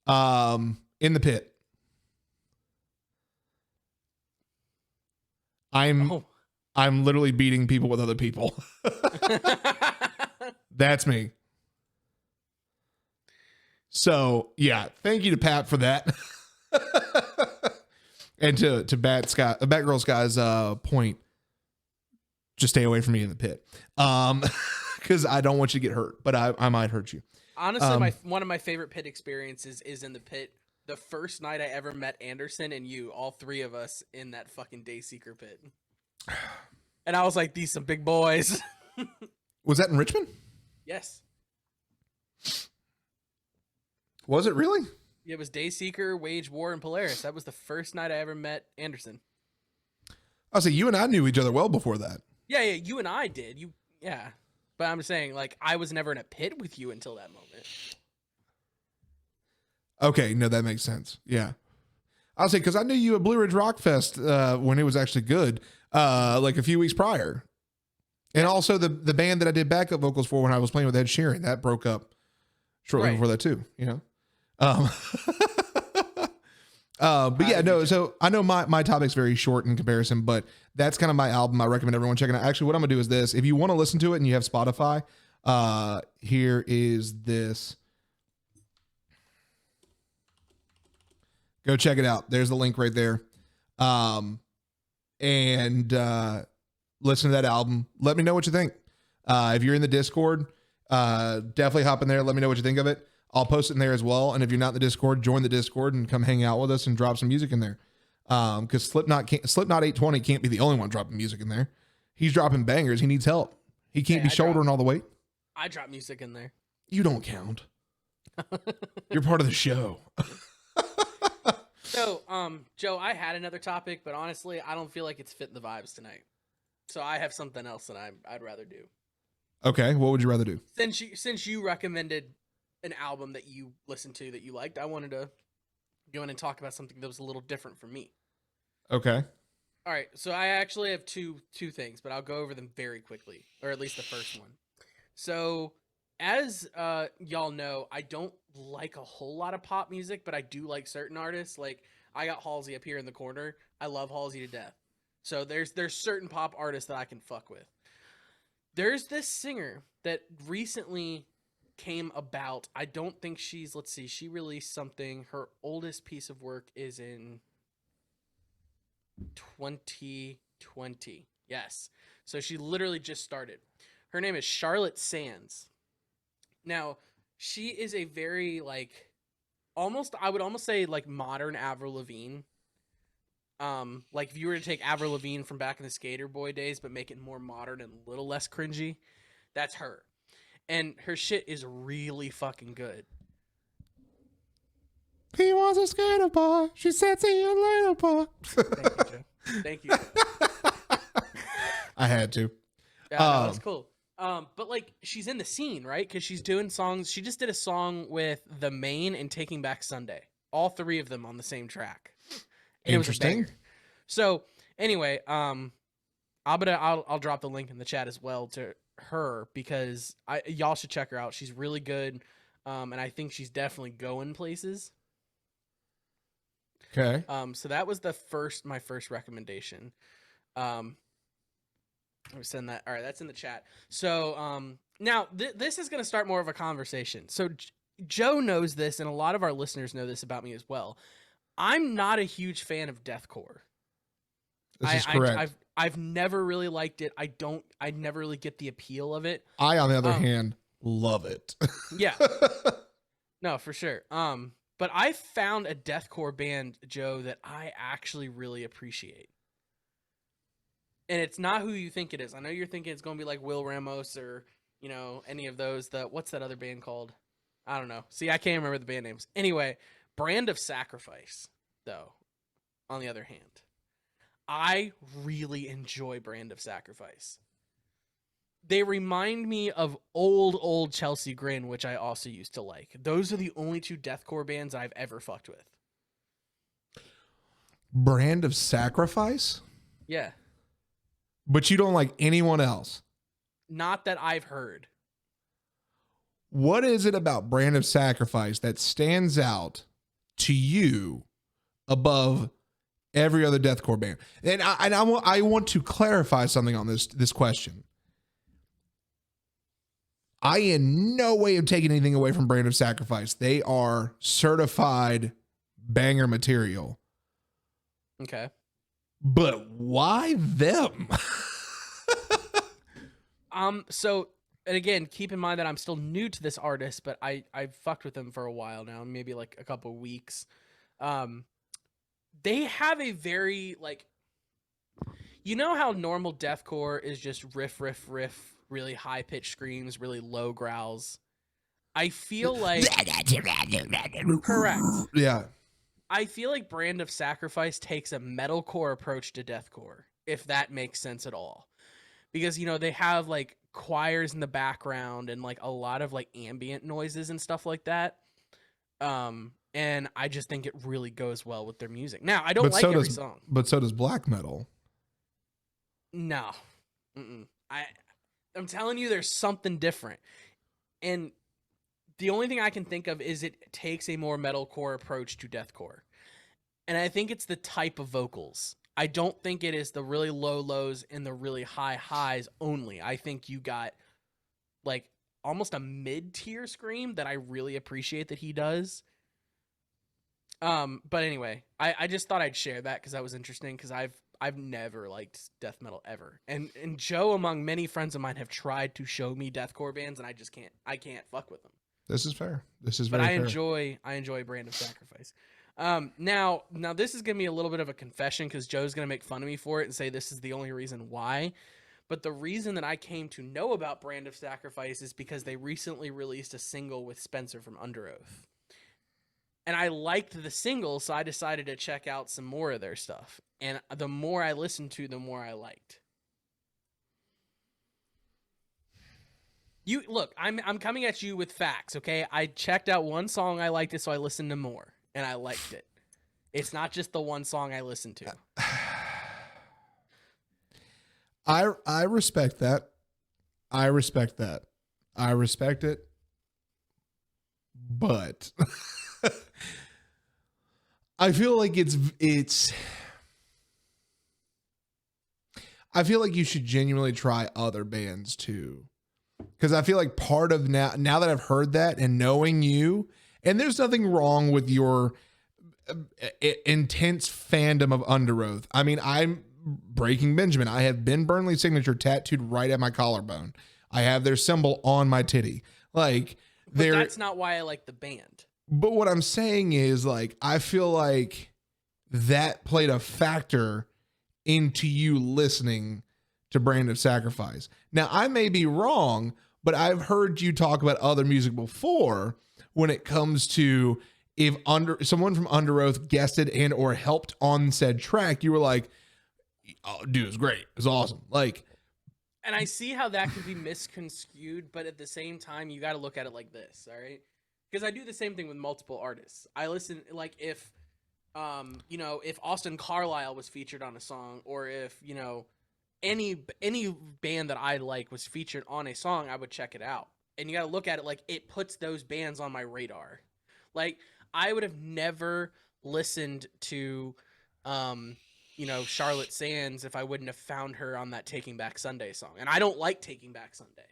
In the pit. I'm literally beating people with other people. That's me. So yeah, thank you to Pat for that. And to Batgirl Sky's point, just stay away from me in the pit. Because I don't want you to get hurt, but I might hurt you. Honestly, one of my favorite pit experiences is in the pit. The first night I ever met Anderson and you, all three of us in that fucking Dayseeker pit. And I was like, these some big boys. Was that in Richmond? Yes. Was it really? It was Dayseeker, Wage War, and Polaris. That was the first night I ever met Anderson. I'll say you and I knew each other well before that. Yeah, you and I did. Yeah. But I'm saying, like, I was never in a pit with you until that moment. Okay, no, that makes sense. Yeah. I'll say, because I knew you at Blue Ridge Rock Fest when it was actually good, like a few weeks prior. And also the band that I did backup vocals for when I was playing with Ed Sheeran, that broke up shortly before that too, but yeah, no, so I know my topic's very short in comparison, but that's kind of my album. I recommend everyone checking out. Actually, what I'm gonna do is this. If you want to listen to it and you have Spotify, here is this. Go check it out. There's the link right there. And listen to that album. Let me know what you think. If you're in the Discord, definitely hop in there. Let me know what you think of it. I'll post it in there as well. And if you're not in the Discord, join the Discord and come hang out with us and drop some music in there. Because Slipknot 820 can't be the only one dropping music in there. He's dropping bangers. He needs help. He can't be shouldering all the weight. I drop music in there. You don't count. You're part of the show. So, Joe, I had another topic, but honestly, I don't feel like it's fitting the vibes tonight. So I have something else that I'd rather do. Okay, what would you rather do? Since you recommended an album that you listened to that you liked, I wanted to go in and talk about something that was a little different for me. Okay. All right, so I actually have two things, but I'll go over them very quickly, or at least the first one. So, as y'all know, I don't like a whole lot of pop music, but I do like certain artists. Like, I got Halsey up here in the corner. I love Halsey to death. So there's certain pop artists that I can fuck with. There's this singer that recently came about. I don't think let's see, she released something. Her oldest piece of work is in 2020. Yes. So she literally just started. Her name is Charlotte Sands. Now, she is a very, like, I would almost say, like, modern Avril Lavigne. Like, if you were to take Avril Lavigne from back in the Skater Boy days, but make it more modern and a little less cringy, that's her. And her shit is really fucking good. He was a skater boy. She said, see you later, boy. Thank you, Joe. Thank you. I had to. Yeah, no, that's cool. But like, she's in the scene, right? Because she's doing songs. She just did a song with The Maine and Taking Back Sunday. All three of them on the same track. And interesting. It was a banger. So anyway, I'll drop the link in the chat as well to her because y'all should check her out. She's really good, and I think she's definitely going places. Okay. So that was my first recommendation. Let me send that. All right, that's in the chat. So now this is going to start more of a conversation. So Joe knows this, and a lot of our listeners know this about me as well. I'm not a huge fan of deathcore. This is correct. I've never really liked it. I never really get the appeal of it. I, on the other hand, love it. Yeah. No, for sure. But I found a deathcore band, Joe, that I actually really appreciate. And it's not who you think it is. I know you're thinking it's going to be like Will Ramos or you know, any of those. What's that other band called? I don't know. See, I can't remember the band names. Anyway, Brand of Sacrifice, though, on the other hand, I really enjoy Brand of Sacrifice. They remind me of old Chelsea Grin, which I also used to like. Those are the only two deathcore bands I've ever fucked with. Brand of Sacrifice? Yeah. But you don't like anyone else? Not that I've heard. What is it about Brand of Sacrifice that stands out to you above every other deathcore band? And I want to clarify something on this question. I in no way am taking anything away from Brand of Sacrifice. They are certified banger material. Okay. But why them? So, and again, keep in mind that I'm still new to this artist, but I've fucked with them for a while now, maybe like a couple weeks. They have a very, like, you know how normal deathcore is just riff, really high pitched screams, really low growls. I feel like correct. Yeah. I feel like Brand of Sacrifice takes a metalcore approach to deathcore, if that makes sense at all. Because, you know, they have like choirs in the background and like a lot of like ambient noises and stuff like that. And I just think it really goes well with their music. Now, I don't like every song. But so does black metal. No. I'm telling you, there's something different. And the only thing I can think of is it takes a more metalcore approach to deathcore. And I think it's the type of vocals. I don't think it is the really low lows and the really high highs only. I think you got like almost a mid-tier scream that I really appreciate that he does. But anyway, I just thought I'd share that because that was interesting because I've never liked death metal ever. And Joe, among many friends of mine, have tried to show me deathcore bands, and I can't fuck with them. This is fair. This is very fair. But I enjoy Brand of Sacrifice. Now this is gonna be a little bit of a confession because Joe's gonna make fun of me for it and say this is the only reason why. But the reason that I came to know about Brand of Sacrifice is because they recently released a single with Spencer from Under Oath. And I liked the single, so I decided to check out some more of their stuff. And the more I listened to, the more I liked. You look, I'm coming at you with facts, okay? I checked out one song, I liked it, so I listened to more, and I liked it. It's not just the one song I listened to. I respect that. I respect that. I respect it. But I feel like it's I feel like you should genuinely try other bands too. Because I feel like part of now that I've heard that and knowing you, and there's nothing wrong with your intense fandom of Under Oath. I mean, I'm Breaking Benjamin. I have Ben Burnley's signature tattooed right at my collarbone. I have their symbol on my titty. Like, but that's not why I like the band. But what I'm saying is, like, I feel like that played a factor into you listening to Brand of Sacrifice. Now, I may be wrong, but I've heard you talk about other music before when it comes to if someone from Under Oath guested and or helped on said track, you were like, oh, dude, it's great. It's awesome. Like, and I see how that can be misconstrued, but at the same time, you got to look at it like this, all right? Because I do the same thing with multiple artists. I listen, like, if, if Austin Carlisle was featured on a song, or if, any band that I like was featured on a song, I would check it out. And you got to look at it like it puts those bands on my radar. Like, I would have never listened to, Charlotte Sands if I wouldn't have found her on that Taking Back Sunday song. And I don't like Taking Back Sunday,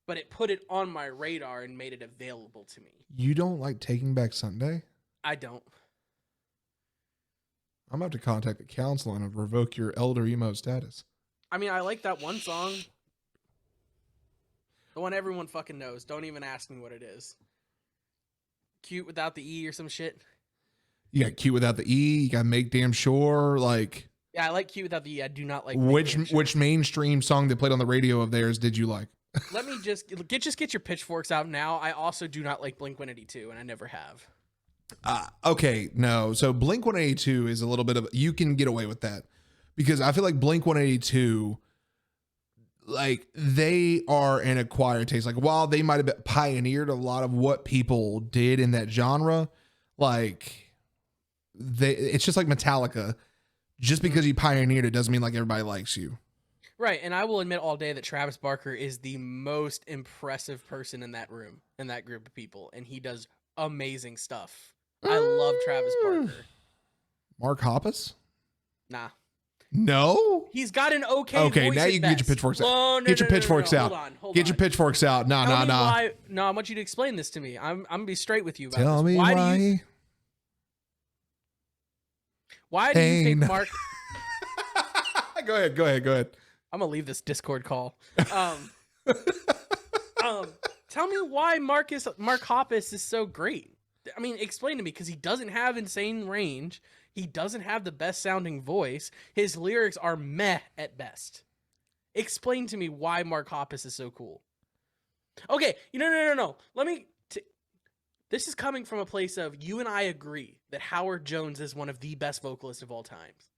but it put it on my radar and made it available to me. You don't like Taking Back Sunday? I don't. I'm going to have to contact the council and revoke your elder emo status. I mean, I like that one song. The one everyone fucking knows. Don't even ask me what it is. Cute without the E or some shit. You got Cute Without the E. You got Make Damn Sure. Like, yeah, I like Cute Without the E. I do not like which mainstream song they played on the radio of theirs did you like? let me just get your pitchforks out now. I also do not like Blink-182, and I never have. Okay, no. So Blink-182 is a little bit of, you can get away with that because I feel like Blink-182, like they are an acquired taste. Like while they might have pioneered a lot of what people did in that genre, like it's just like Metallica. Just because you pioneered it doesn't mean like everybody likes you. Right, and I will admit all day that Travis Barker is the most impressive person in that room, in that group of people, and he does amazing stuff. I love Travis Barker. Mark Hoppus? Nah. No? He's got an okay voice now you can get your pitchforks out. Get your pitchforks out. Get your pitchforks out. Nah. No, I want you to explain this to me. I'm going to be straight with you about Tell this. me why. Why do you think Mark... Go ahead. I'm going to leave this Discord call. Tell me why Mark Hoppus is so great. I mean, explain to me, because he doesn't have insane range. He doesn't have the best sounding voice. His lyrics are meh at best. Explain to me why Mark Hoppus is so cool. Okay, no. This is coming from a place of you and I agree that Howard Jones is one of the best vocalists of all times.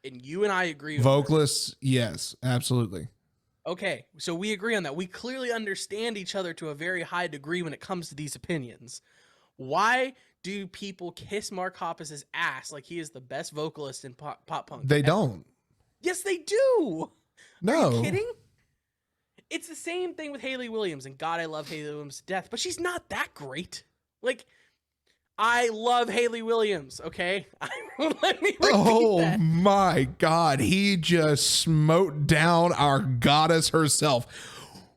And you and I agree. Vocalists, yes, absolutely. Okay, so we agree on that. We clearly understand each other to a very high degree when it comes to these opinions. Why do people kiss Mark Hoppus's ass like he is the best vocalist in pop punk? They don't. Yes, they do. No. Are you kidding? It's the same thing with Hayley Williams, and God, I love Hayley Williams to death, but she's not that great. Like, I love Hayley Williams, okay? Let me repeat that. My God. He just smote down our goddess herself.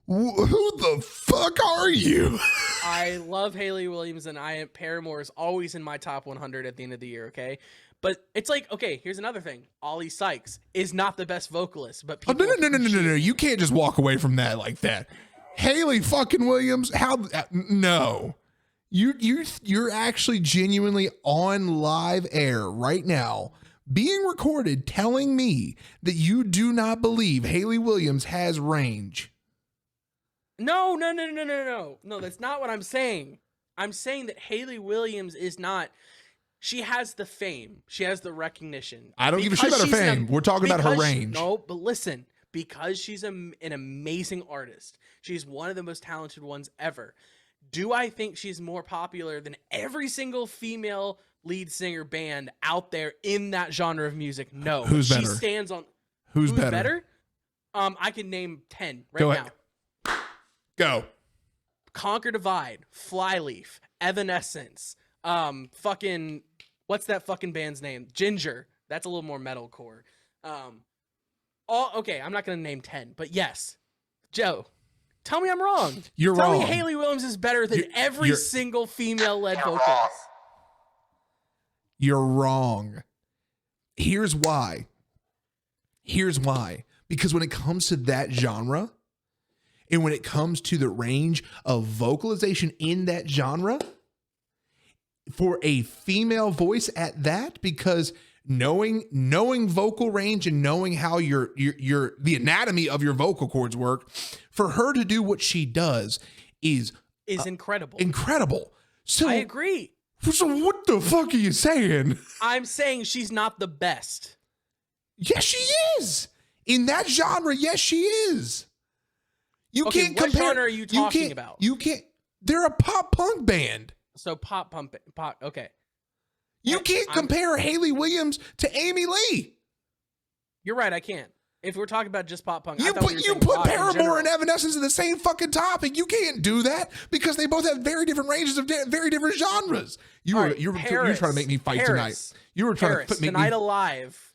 Who the fuck are you? I love Hayley Williams, and Paramore is always in my top 100 at the end of the year, okay? But it's like, okay, here's another thing. Ollie Sykes is not the best vocalist, but people... No. You can't just walk away from that like that. Hayley fucking Williams, no. You're actually genuinely on live air right now, being recorded, telling me that you do not believe Hayley Williams has range. No. No, that's not what I'm saying. I'm saying that Hayley Williams is not... She has the fame. She has the recognition. I don't give a shit about her fame. We're talking about her range. No, but listen. Because she's an amazing artist. She's one of the most talented ones ever. Do I think she's more popular than every single female lead singer band out there in that genre of music? No. Who's better? She stands on... Who's better? I can name 10 right now. Go. Conquer Divide, Flyleaf, Evanescence, fucking, what's that fucking band's name? Ginger. That's a little more metalcore. Okay, I'm not gonna name 10, but yes, Joe, tell me I'm wrong. You're wrong. Tell me Hayley Williams is better than every single female-led vocalist. You're wrong. Here's why. Because when it comes to that genre, and when it comes to the range of vocalization in that genre, for a female voice at that, because knowing vocal range and knowing how the anatomy of your vocal cords work, for her to do what she does is incredible. Incredible. So I agree. So what the fuck are you saying? I'm saying she's not the best. Yes, she is. In that genre, yes, she is. What genre are you talking about? You can't. They're a pop punk band. So pop. Okay. You can't compare Hayley Williams to Amy Lee. You're right. I can't. If we're talking about just pop punk, you put Paramore and Evanescence in the same fucking topic. You can't do that because they both have very different ranges of very different genres. You're trying to make me fight tonight. You were trying to put me Tonight Alive.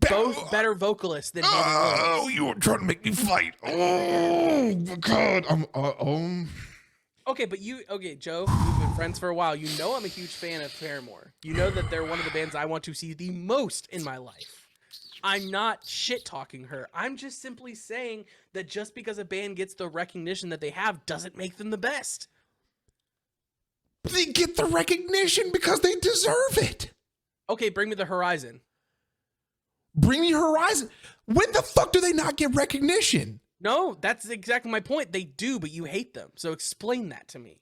Both better vocalists than Hayley Williams. Oh, you were trying to make me fight. Oh God. Okay, but Joe, we've been friends for a while. You know I'm a huge fan of Paramore. You know that they're one of the bands I want to see the most in my life. I'm not shit-talking her. I'm just simply saying that just because a band gets the recognition that they have doesn't make them the best. They get the recognition because they deserve it. Okay, Bring Me the Horizon. Bring Me Horizon. When the fuck do they not get recognition? No, that's exactly my point. They do, but you hate them. So explain that to me.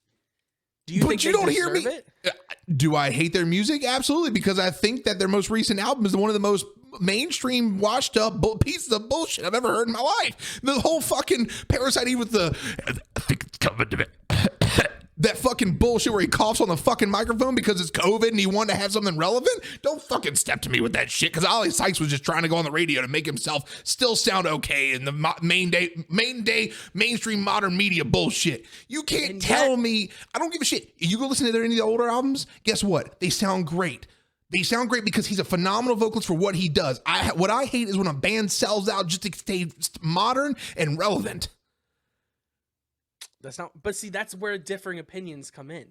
Do you But think you they don't hear me. deserve it? Do I hate their music? Absolutely, because I think that their most recent album is one of the most mainstream, washed up pieces of bullshit I've ever heard in my life. The whole fucking Parasite Eve with the I think it's coming to me. That fucking bullshit where he coughs on the fucking microphone because it's COVID and he wanted to have something relevant. Don't fucking step to me with that shit, because Ollie Sykes was just trying to go on the radio to make himself still sound okay in the mainstream modern media bullshit. You can't tell me. I don't give a shit. You go listen to any of the older albums, guess what? They sound great. They sound great because he's a phenomenal vocalist for what he does. What I hate is when a band sells out just to stay modern and relevant. That's not, but see, that's where differing opinions come in.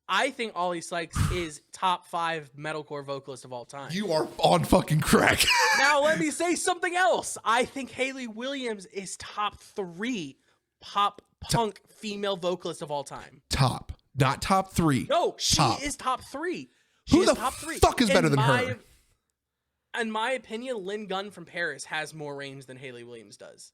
I think Ollie Sykes is top 5 metalcore vocalist of all time. You are on fucking crack. Now let me say something else. I think Hayley Williams is top 3 pop punk female vocalist of all time. Top, not top 3. No, she top. is top 3. Who the fuck is better than her? In my opinion, Lynn Gunn from Paris has more range than Hayley Williams does.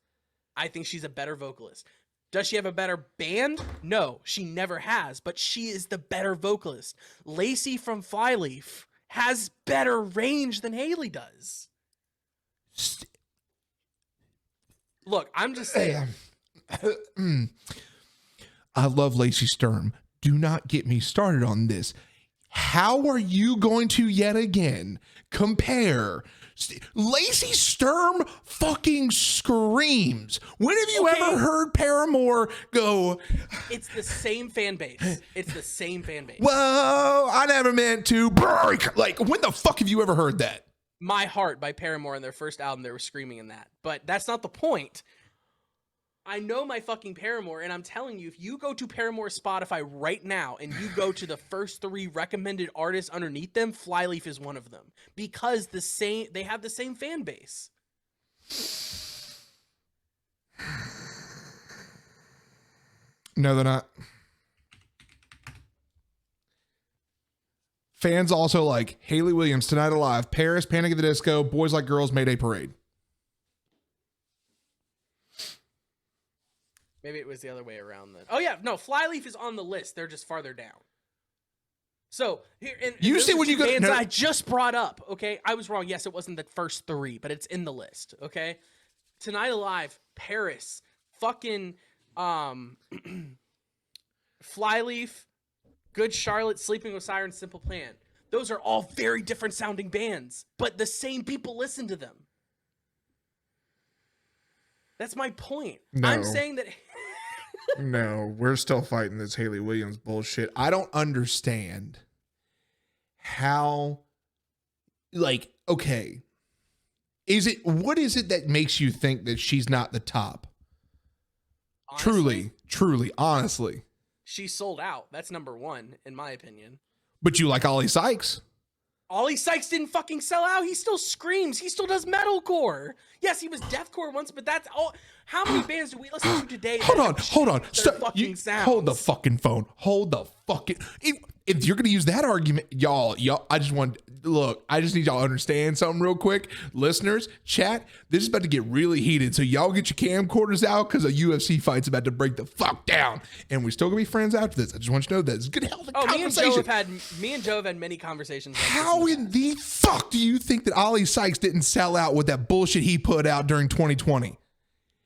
I think she's a better vocalist. Does she have a better band? No, she never has, but she is the better vocalist. Lacey from Flyleaf has better range than Hayley does. Look, I'm just saying. I love Lacey Sturm. Do not get me started on this. How are you going to yet again compare? Lacey Sturm fucking screams. When have you ever heard Paramore go? It's the same fan base. It's the same fan base. Whoa, I never meant to break. Like, when the fuck have you ever heard that? My Heart by Paramore in their first album, they were screaming in that. But that's not the point. I know my fucking Paramore, and I'm telling you, if you go to Paramore's Spotify right now and you go to the first 3 recommended artists underneath them, Flyleaf is one of them, because they have the same fan base. No, they're not. Fans also like Hayley Williams, Tonight Alive, Paris, Panic at the Disco, Boys Like Girls, Mayday Parade. Maybe it was the other way around then. Oh yeah, no, Flyleaf is on the list. They're just farther down. So here, and you see when you go bands I just brought up. Okay, I was wrong. Yes, it wasn't the first 3, but it's in the list. Okay, Tonight Alive, Paris, fucking Flyleaf, Good Charlotte, Sleeping with Sirens, Simple Plan. Those are all very different sounding bands, but the same people listen to them. That's my point. No. I'm saying that. No, we're still fighting this Hayley Williams bullshit. I don't understand how, like, okay, what is it that makes you think that she's not the top? Honestly, Truly, honestly. She sold out. That's number 1, in my opinion. But you like Ollie Sykes? Ollie Sykes didn't fucking sell out. He still screams. He still does metalcore. Yes, he was deathcore once, but that's all. How many bands do we listen to today? Hold on. Hold the fucking phone. Hold the fucking. If you're gonna use that argument, y'all, I just need y'all to understand something real quick, listeners, chat. This is about to get really heated, so y'all get your camcorders out because a UFC fight's about to break the fuck down, and we're still gonna be friends after this. I just want you to know that it's good healthy conversation. Me and Joe have had many conversations. How in the fuck do you think that Ollie Sykes didn't sell out with that bullshit he put out during 2020?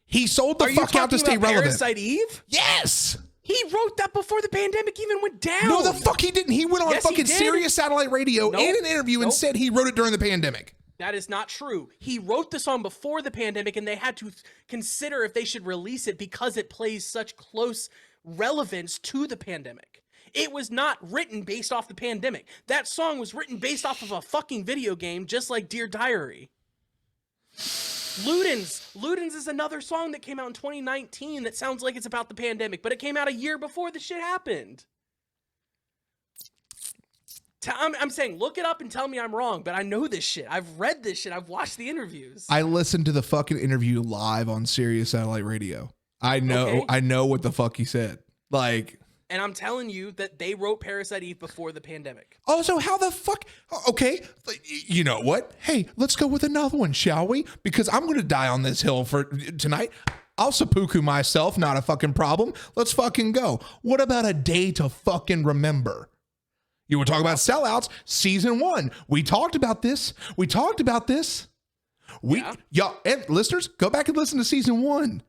He sold the fuck out to stay relevant. Parasite Eve? Yes. He wrote that before the pandemic even went down. No, the fuck he didn't. He went on fucking Sirius satellite radio in an interview and said he wrote it during the pandemic. That is not true. He wrote the song before the pandemic, and they had to consider if they should release it because it plays such close relevance to the pandemic. It was not written based off the pandemic. That song was written based off of a fucking video game, just like Dear Diary. Ludens is another song that came out in 2019 that sounds like it's about the pandemic, but it came out a year before the shit happened. I'm saying, look it up and tell me I'm wrong, but I know this shit. I've read this shit. I've watched the interviews. I listened to the fucking interview live on Sirius satellite radio. I know what the fuck he said. Like, and I'm telling you that they wrote Parasite Eve before the pandemic. Oh, so how the fuck? Okay, you know what? Hey, let's go with another one, shall we? Because I'm going to die on this hill for tonight. I'll seppuku myself. Not a fucking problem. Let's fucking go. What about a day to fucking remember? You were talking about sellouts. Season 1. We talked about this. Y'all, and listeners, go back and listen to season 1.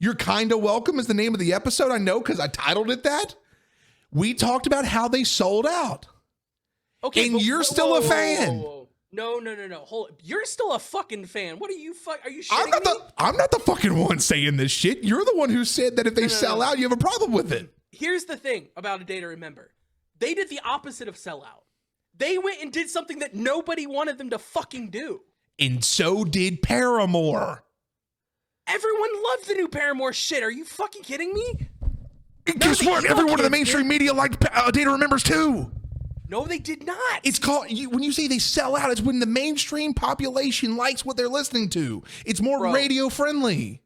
You're Kinda Welcome is the name of the episode. I know because I titled it that. We talked about how they sold out. Okay, and you're still a fan. Whoa. No. Hold. You're still a fucking fan. What are you? Are you shitting me? I'm not the fucking one saying this shit. You're the one who said that if they sell out, you have a problem with it. Here's the thing about A Day to Remember. They did the opposite of sell out. They went and did something that nobody wanted them to fucking do. And so did Paramore. Everyone loved the new Paramore shit. Are you fucking kidding me? And guess what? Everyone in the mainstream media liked A Day to Remembers too. No, they did not. It's called, when you say they sell out, it's when the mainstream population likes what they're listening to. It's more radio friendly.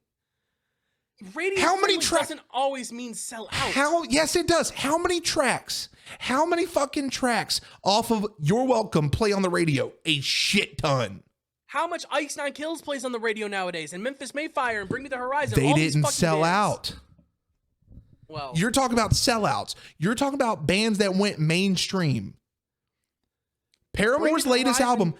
Radio friendly doesn't always mean sell out. Yes, it does. How many tracks? How many fucking tracks off of You're Welcome play on the radio? A shit ton. How much Ice Nine Kills plays on the radio nowadays? And Memphis Mayfire and Bring Me the Horizon. They didn't sell out. Well, you're talking about sellouts. You're talking about bands that went mainstream. Paramore's latest album,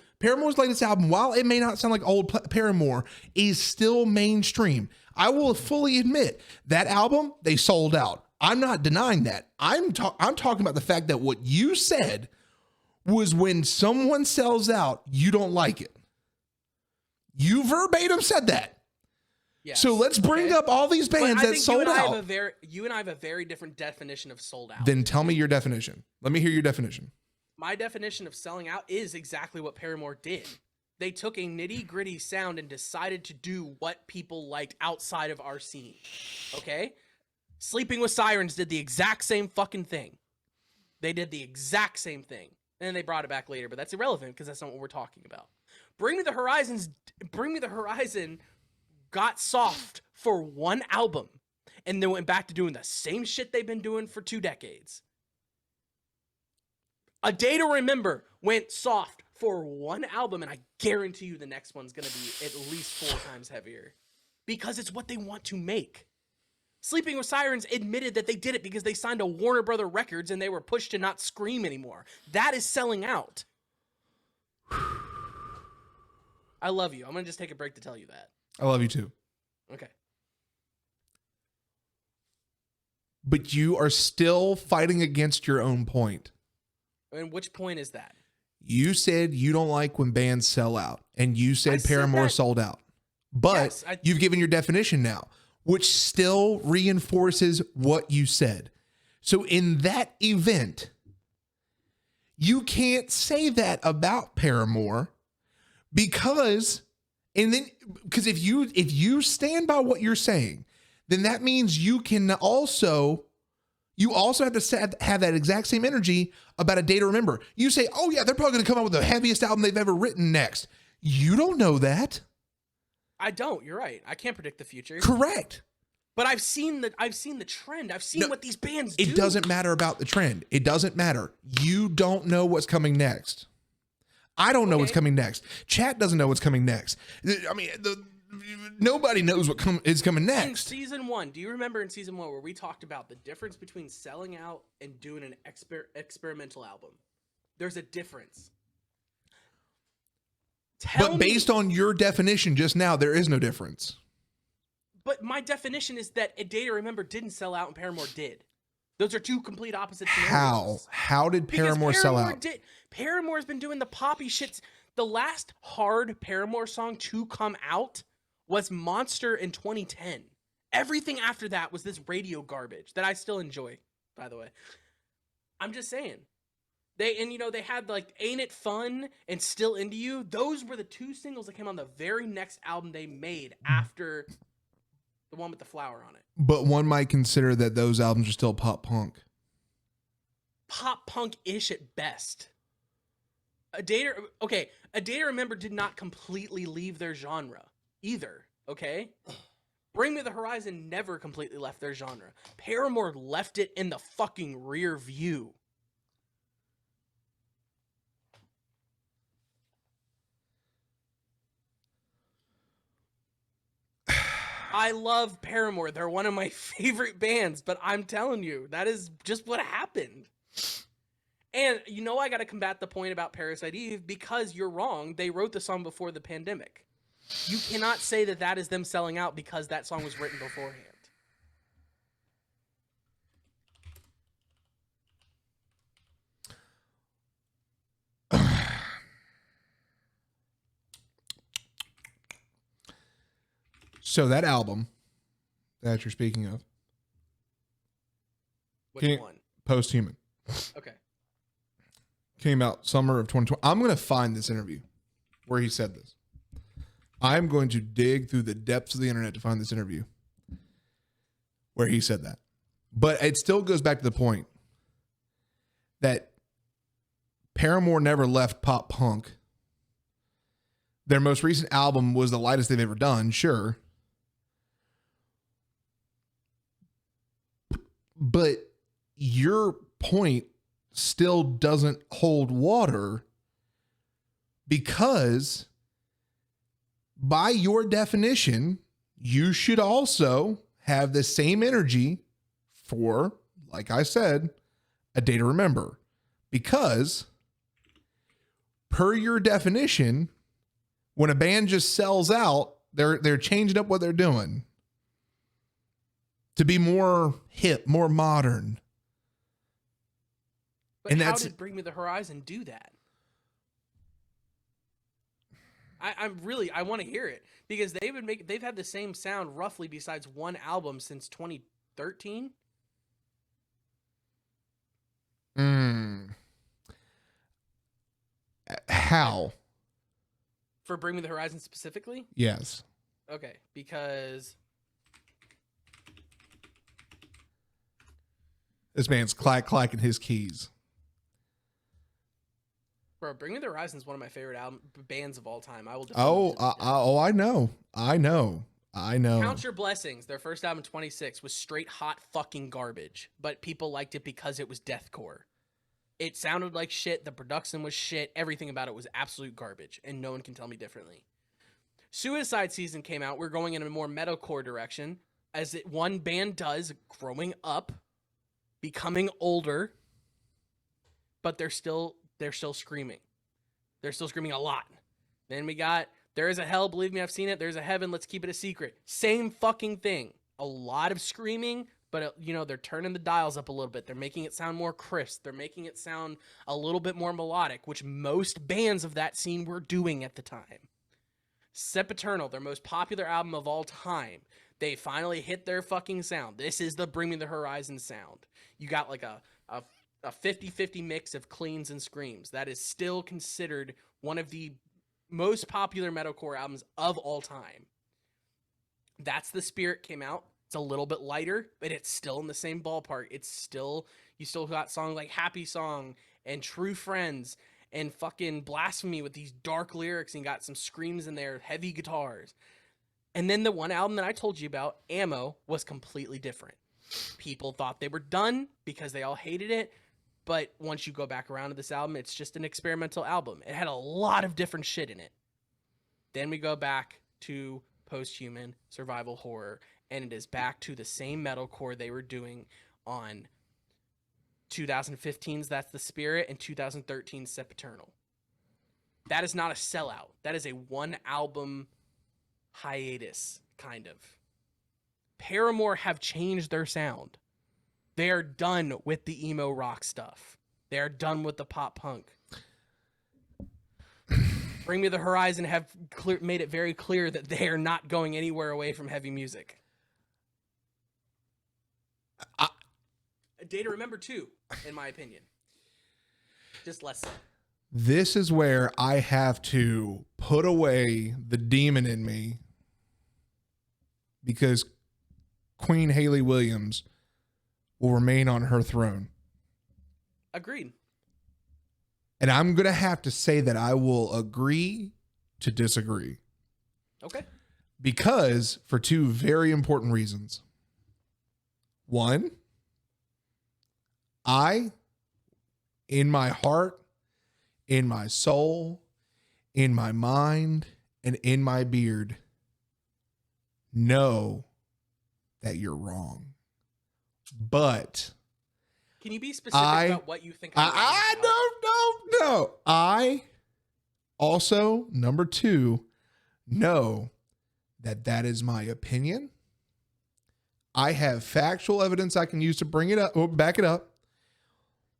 while it may not sound like old Paramore, is still mainstream. I will fully admit that album, they sold out. I'm not denying that. I'm talking about the fact that what you said was when someone sells out, you don't like it. You verbatim said that. Yes. So let's bring up all these bands that sold out. You and I have a very different definition of sold out. Then tell me your definition. Let me hear your definition. My definition of selling out is exactly what Paramore did. They took a nitty-gritty sound and decided to do what people liked outside of our scene. Okay? Sleeping with Sirens did the exact same fucking thing. They did the exact same thing. And then they brought it back later, but that's irrelevant because that's not what we're talking about. Bring Me the Horizon got soft for one album and then went back to doing the same shit they've been doing for 2 decades. A Day to Remember went soft for one album, and I guarantee you the next one's going to be at least 4 times heavier because it's what they want to make. Sleeping with Sirens admitted that they did it because they signed to Warner Brother Records and they were pushed to not scream anymore. That is selling out. I love you. I'm going to just take a break to tell you that. I love you too. Okay. But you are still fighting against your own point. And which point is that? You said you don't like when bands sell out, and you said Paramore sold out. But yes, you've given your definition now, which still reinforces what you said. So in that event, you can't say that about Paramore because if you stand by what you're saying, then that means you also have to have that exact same energy about A Day to Remember. You say, oh yeah, they're probably going to come out with the heaviest album they've ever written next. You don't know that. I don't. You're right. I can't predict the future. Correct. But I've seen the trend. I've seen what these bands do. It doesn't matter about the trend. It doesn't matter. You don't know what's coming next. I don't know what's coming next. Chat doesn't know what's coming next. I mean, nobody knows what is coming next. In season 1, do you remember in season 1 where we talked about the difference between selling out and doing an experimental album? There's a difference. But based on your definition just now, there is no difference. But my definition is that A Day to Remember didn't sell out and Paramore did. Those are 2 complete opposite scenarios. How did Paramore sell out? Paramore's been doing the poppy shits. The last hard Paramore song to come out was Monster in 2010. Everything after that was this radio garbage that I still enjoy, by the way. I'm just saying. They had like Ain't It Fun and Still Into You. Those were the 2 singles that came on the very next album they made after the one with the flower on it. But one might consider that those albums are still pop punk. Pop punk-ish at best. A Day to Remember did not completely leave their genre either, okay? Bring Me the Horizon never completely left their genre. Paramore left it in the fucking rear view. I love Paramore. They're one of my favorite bands, but I'm telling you, that is just what happened. And you know, I got to combat the point about Parasite Eve because you're wrong. They wrote the song before the pandemic. You cannot say that that is them selling out because that song was written beforehand. So that album that you're speaking of, Which one? Post-Human, Okay. came out summer of 2020. I'm going to find this interview where he said this. I'm going to dig through the depths of the internet to find this interview where he said that. But it still goes back to the point that Paramore never left pop punk. Their most recent album was the lightest they've ever done, sure. But your point still doesn't hold water because by your definition, you should also have the same energy for, like I said, A Day to Remember. Because per your definition, when a band just sells out, they're changing up what they're doing to be more hip, more modern. But And how that's- did Bring Me the Horizon do that? I want to hear it because they've had the same sound roughly besides one album since 2013. How? For Bring Me the Horizon specifically? Yes. Okay, because This man's clacking his keys. bro, Bring Me the Horizon is one of my favorite bands of all time. I will. I know. Count Your Blessings. Their first album, 26, was straight hot fucking garbage, but people liked it because it was deathcore. It sounded like shit. The production was shit. Everything about it was absolute garbage, and no one can tell me differently. Suicide Season came out. We're going in a more metalcore direction, as one band does, growing up, becoming older, but they're still screaming. They're still screaming a lot. Then we got There Is a Hell, Believe Me, I've Seen It. There's a Heaven, Let's Keep It a Secret. Same fucking thing. A lot of screaming, but they're turning the dials up a little bit. They're making it sound more crisp. They're making it sound a little bit more melodic, which most bands of that scene were doing at the time. Sempiternal, their most popular album of all time. They finally hit their fucking sound. This is the Bring Me the Horizon sound. You got like a 50-50 mix of cleans and screams. That is still considered one of the most popular metalcore albums of all time. That's the Spirit came out. It's a little bit lighter, but it's still in the same ballpark. You still got songs like Happy Song and True Friends and fucking Blasphemy with these dark lyrics and got some screams in there, heavy guitars. And then the one album that I told you about, Ammo, was completely different. People thought they were done because they all hated it. But once you go back around to this album, it's just an experimental album. It had a lot of different shit in it. Then we go back to Post-Human, Survival Horror, and it is back to the same metalcore they were doing on 2015's That's the Spirit and 2013's Sempiternal. That is not a sellout. That is a one album hiatus, kind of. Paramore have changed their sound. They are done with the emo rock stuff. They are done with the pop punk. Bring Me the Horizon have made it very clear that they are not going anywhere away from heavy music. A Day to Remember too, in my opinion. Just less so. This is where I have to put away the demon in me because Queen Hayley Williams will remain on her throne. Agreed. And I'm going to have to say that I will agree to disagree. Okay. Because for two very important reasons. One, I, in my heart, in my soul, in my mind, and in my beard, know that you're wrong. But can you be specific about what you think? I don't. I also, number 2, know that is my opinion. I have factual evidence I can use to bring it up or back it up.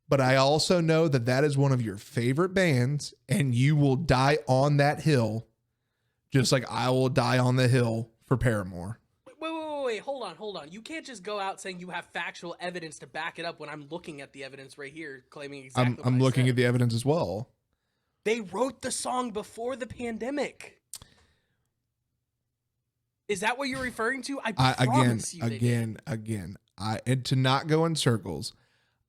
But I also know that is one of your favorite bands, and you will die on that hill, just like I will die on the hill for Paramore. Wait, hold on. You can't just go out saying you have factual evidence to back it up when I'm looking at the evidence right here, claiming exactly I'm looking at the evidence as well. They wrote the song before the pandemic. Is that what you're referring to? I promise you again. And to not go in circles,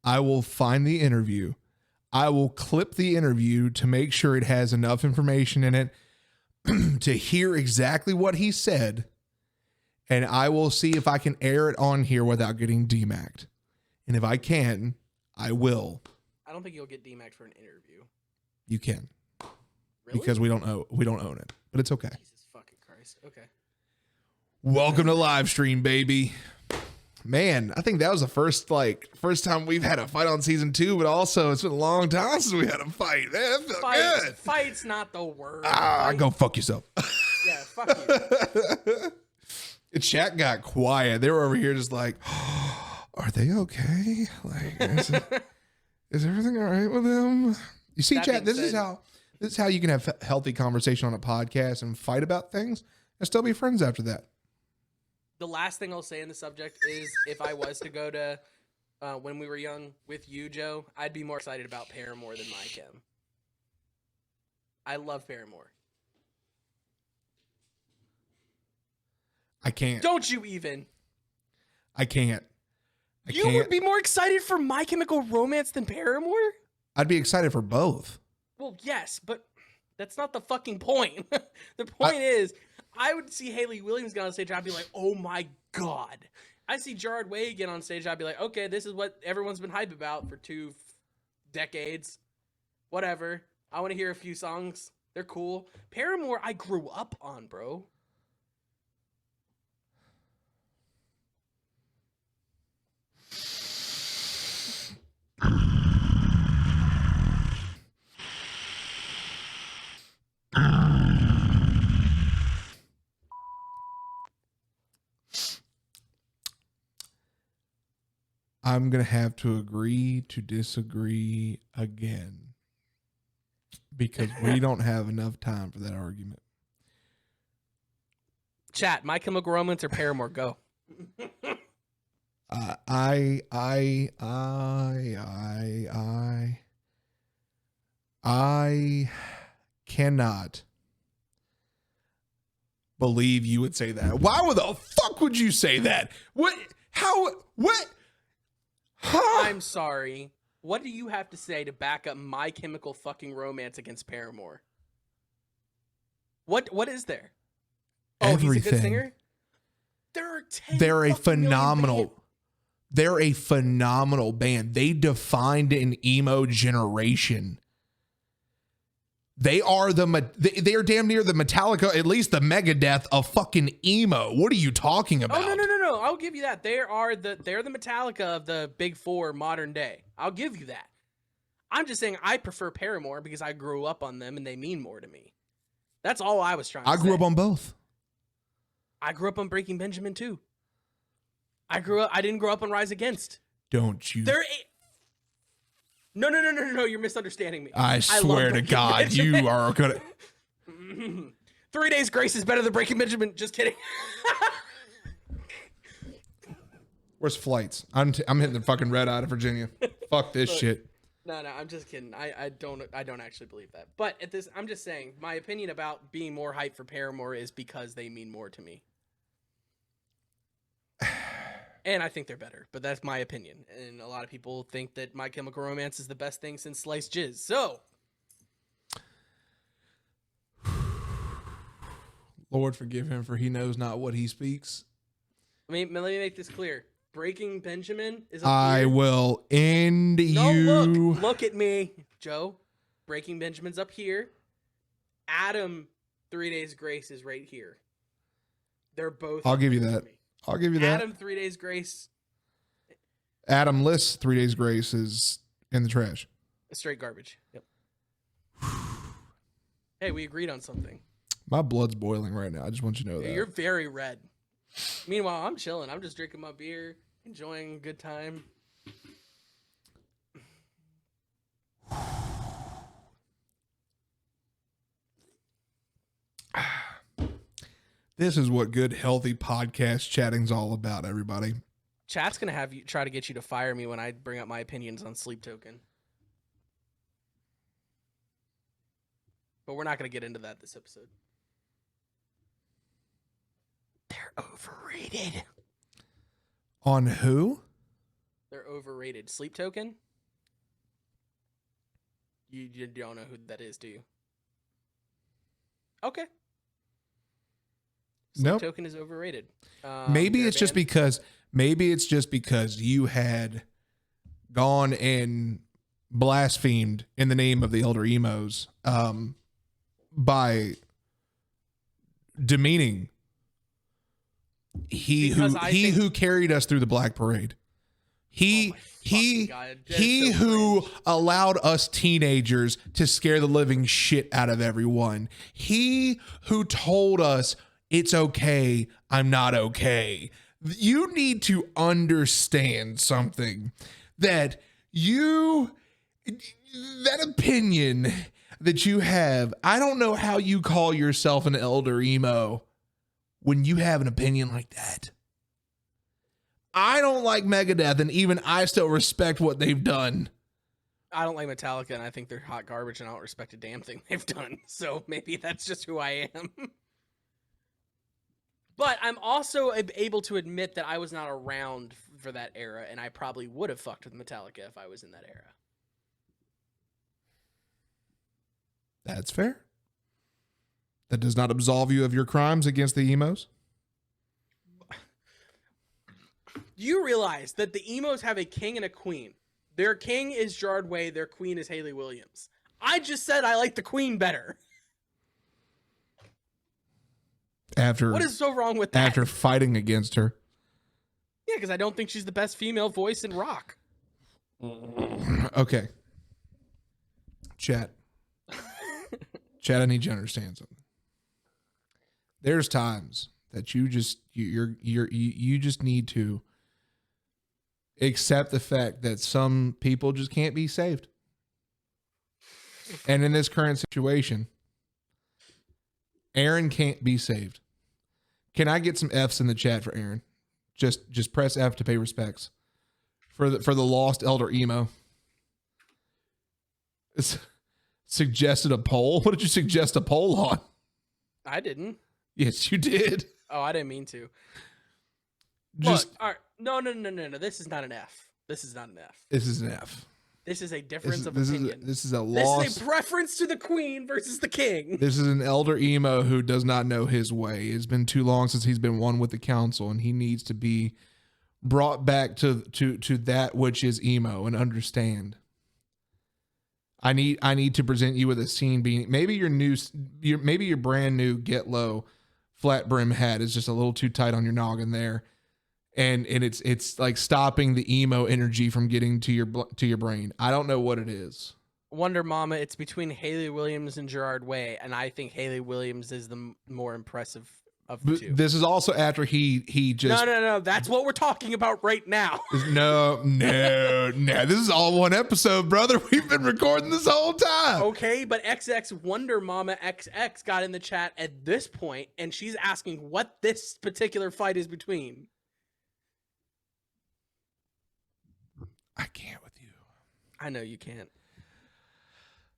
I will find the interview. I will clip the interview to make sure it has enough information in it to hear exactly what he said. And I will see if I can air it on here without getting DMAC'd. And if I can, I will. I don't think you'll get DMAC'd for an interview. You can. Really? Because we don't own it. But it's okay. Jesus fucking Christ. Okay. Welcome to live stream, baby. Man, I think that was the first time we've had a fight on season 2, but also it's been a long time since we had a fight. Man, that felt good. Fight's not the word. Go fuck yourself. Yeah, fuck you. The chat got quiet. They were over here just like, oh, are they okay? Like, is everything all right with them? You see, chat, this is how you can have healthy conversation on a podcast and fight about things and still be friends after that. The last thing I'll say in the subject is if I was to go to When We Were Young with you, Joe, I'd be more excited about Paramore than My Chem. I love Paramore. I can't. Don't you even? I can't. You would be more excited for My Chemical Romance than Paramore? I'd be excited for both. Well, yes, but that's not the fucking point. The point is, I would see Hayley Williams get on stage, I'd be like, oh my God. I see Gerard Way get on stage, I'd be like, okay, this is what everyone's been hype about for 2 decades. Whatever. I want to hear a few songs. They're cool. Paramore, I grew up on, bro. I'm going to have to agree to disagree again because we don't have enough time for that argument. Chat, My Chemical Romance or Paramore, go. I cannot believe you would say that. Why the fuck would you say that? What? How? What? Huh? I'm sorry. What do you have to say to back up My Chemical fucking Romance against Paramore? What is there? Oh, Everything. He's a good singer? They're a phenomenal band. They defined an emo generation. They are they are damn near the Metallica, at least the Megadeth of fucking emo. What are you talking about? Oh, no. I'll give you that. They're the Metallica of the big 4 modern day. I'll give you that. I'm just saying I prefer Paramore because I grew up on them and they mean more to me. That's all I was trying to say. I grew up on both. I grew up on Breaking Benjamin too. I didn't grow up on Rise Against. Don't you? No, you're misunderstanding me. I swear to God, Benjamin. you are gonna 3 Days Grace is better than Breaking Benjamin. Just kidding. Where's Flights? I'm hitting the fucking red eye to Virginia. Fuck this shit. No, I'm just kidding. I don't actually believe that. But I'm just saying, my opinion about being more hyped for Paramore is because they mean more to me. And I think they're better, but that's my opinion. And a lot of people think that My Chemical Romance is the best thing since Sliced Jizz. So, Lord forgive him, for he knows not what he speaks. let me make this clear. Breaking Benjamin is I will end you. Look at me, Joe. Breaking Benjamin's up here. Adam 3 Days Grace is right here. They're both. I'll give you for that. me. I'll give you that. Adam 3 Days Grace. Adam List's 3 Days Grace is in the trash. Straight garbage. Yep. Hey, we agreed on something. My blood's boiling right now. I just want you to know that. You're very red. Meanwhile, I'm chilling. I'm just drinking my beer, enjoying a good time. This is what good, healthy podcast chatting's all about, everybody. Chat's gonna have you try to get you to fire me when I bring up my opinions on Sleep Token. But we're not gonna get into that this episode. They're overrated. On who? They're overrated. Sleep Token? You don't know who that is, do you? Okay. Sleep Nope. Token is overrated. Maybe they're it's just band- because you had gone and blasphemed in the name of the elder emos by demeaning Because I think- who carried us through the Black Parade. He Oh my fucking God, that is he so who cringe. allowed us teenagers to scare the living shit out of everyone. He who told us it's okay, I'm not okay. You need to understand something that that opinion that you have. I don't know how you call yourself an elder emo when you have an opinion like that. I don't like Megadeth, and even I still respect what they've done. I don't like Metallica, and I think they're hot garbage, and I don't respect a damn thing they've done. So maybe that's just who I am. But I'm also able to admit that I was not around for that era, and I probably would have fucked with Metallica if I was in that era. That's fair. That does not absolve you of your crimes against the emos. Do you realize that the emos have a king and a queen? Their king is Gerard Way, their queen is Hayley Williams. I just said I like the queen better. What is so wrong with that? After fighting against her. Yeah, because I don't think she's the best female voice in rock. Okay. Chat, I need you to understand something. There's times that you just need to accept the fact that some people just can't be saved. And in this current situation, Aaron can't be saved. Can I get some F's in the chat for Aaron? Just press F to pay respects for the lost elder emo. It's suggested a poll. What did you suggest a poll on? I didn't. Yes, you did. Oh, I didn't mean to. Just Look, all right. No. This is not an F. This is not an F. this is an F. This is a difference of This opinion. is a This lost. is a preference to the queen versus the king. This is an elder emo who does not know his way. It's been too long since he's been one with the council, and he needs to be brought back to that which is emo and understand. I need to present you with a scene being maybe your brand new Get Low flat brim hat is just a little too tight on your noggin there, and it's like stopping the emo energy from getting to your brain. I don't know what it is. Wonder Mama, it's between Hayley Williams and Gerard Way, and I think Hayley Williams is the more impressive of the two. This is also after he just No. That's what we're talking about right now. no. This is all one episode, brother. We've been recording this whole time. Okay, but XX Wonder Mama XX got in the chat at this point, and she's asking what this particular fight is between. I can't with you. I know you can't.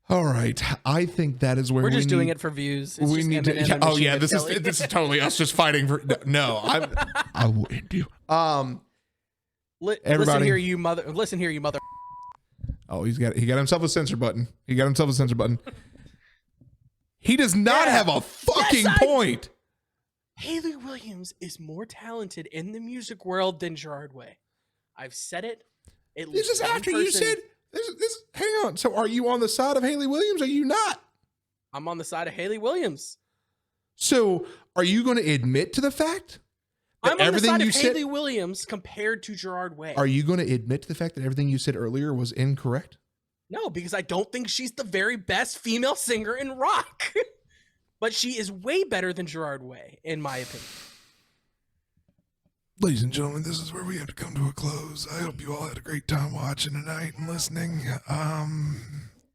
All right, I think that is where We're just doing need- it for views. It's we just need to. Eminem Yeah, and oh Machine yeah, Gun Kelly. this is totally us just fighting for. No, I will end you. Listen Everybody- here, you mother. Listen here, you mother. Oh, he got himself a censor button. He does not Yeah. have a fucking Yes, point. Hayley Williams is more talented in the music world than Gerard Way. I've said it. This is after you said this. Hang on. So, are you on the side of Hayley Williams? Or are you not? I'm on the side of Hayley Williams. So are you going to admit to the fact that I'm on the side of said, Haley Williams compared to Gerard Way. are you going to admit to the fact that everything you said earlier was incorrect? No, because I don't think she's the very best female singer in rock. But she is way better than Gerard Way, in my opinion. Ladies and gentlemen, this is where we have to come to a close. I hope you all had a great time watching tonight and listening.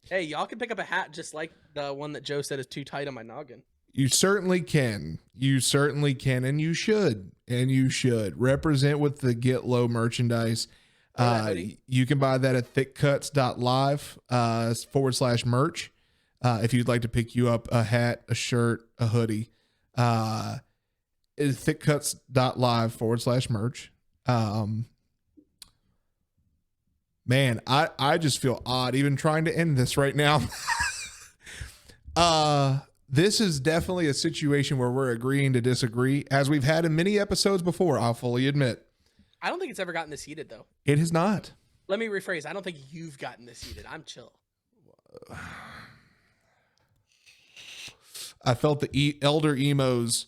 Hey, y'all can pick up a hat just like the one that Joe said is too tight on my noggin. You certainly can. You certainly can, and you should. And you should represent with the Get Low merchandise. You can buy that at thickcuts.live /merch. If you'd like to pick you up a hat, a shirt, a hoodie, is thickcuts.live /merch. Man, I just feel odd even trying to end this right now. This is definitely a situation where we're agreeing to disagree, as we've had in many episodes before, I'll fully admit. I don't think it's ever gotten this heated, though. It has not. Let me rephrase. I don't think you've gotten this heated. I'm chill. I felt the elder emos.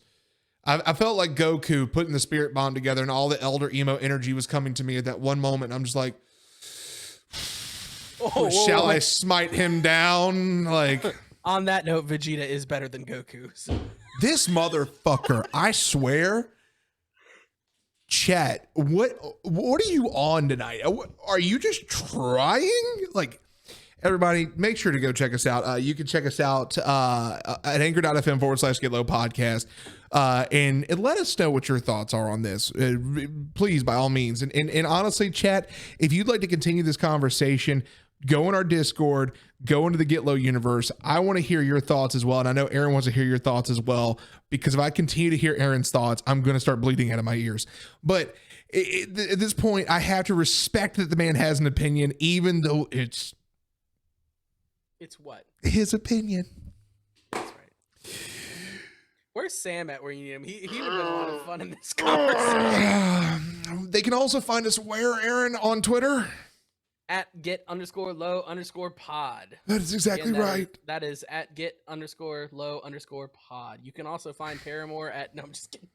I felt like Goku putting the spirit bomb together, and all the elder emo energy was coming to me at that one moment. I'm just like, shall I smite him down? Like, on that note, Vegeta is better than Goku. So. This motherfucker, I swear. Chat, what are you on tonight? Are you just trying? Like, everybody, make sure to go check us out. You can check us out at anchor.fm /GetLow podcast. And let us know what your thoughts are on this. Please, by all means. And honestly, chat, if you'd like to continue this conversation, go in our Discord, go into the Get Low universe. I want to hear your thoughts as well. And I know Aaron wants to hear your thoughts as well, because if I continue to hear Aaron's thoughts, I'm going to start bleeding out of my ears. But at this point, I have to respect that the man has an opinion, even though it's what? His opinion. That's right. Where's Sam at where you need him? He would have been a lot of fun in this conversation. They can also find us where, Aaron, on Twitter? At get_low_pod. That is exactly right. That is at get_low_pod. You can also find Paramore at, no, I'm just kidding.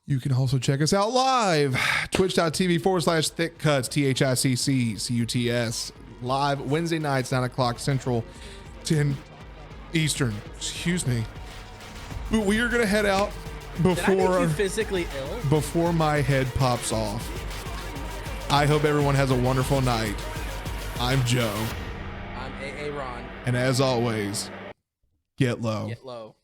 You can also check us out live, twitch.tv /thickcuts, THICCCUTS, live Wednesday nights, 9 o'clock Central, 10 Eastern. Excuse me. But we are going to head out Did I make you physically ill? Before my head pops off. I hope everyone has a wonderful night. I'm Joe. I'm AA Ron. And as always, get low. Get low.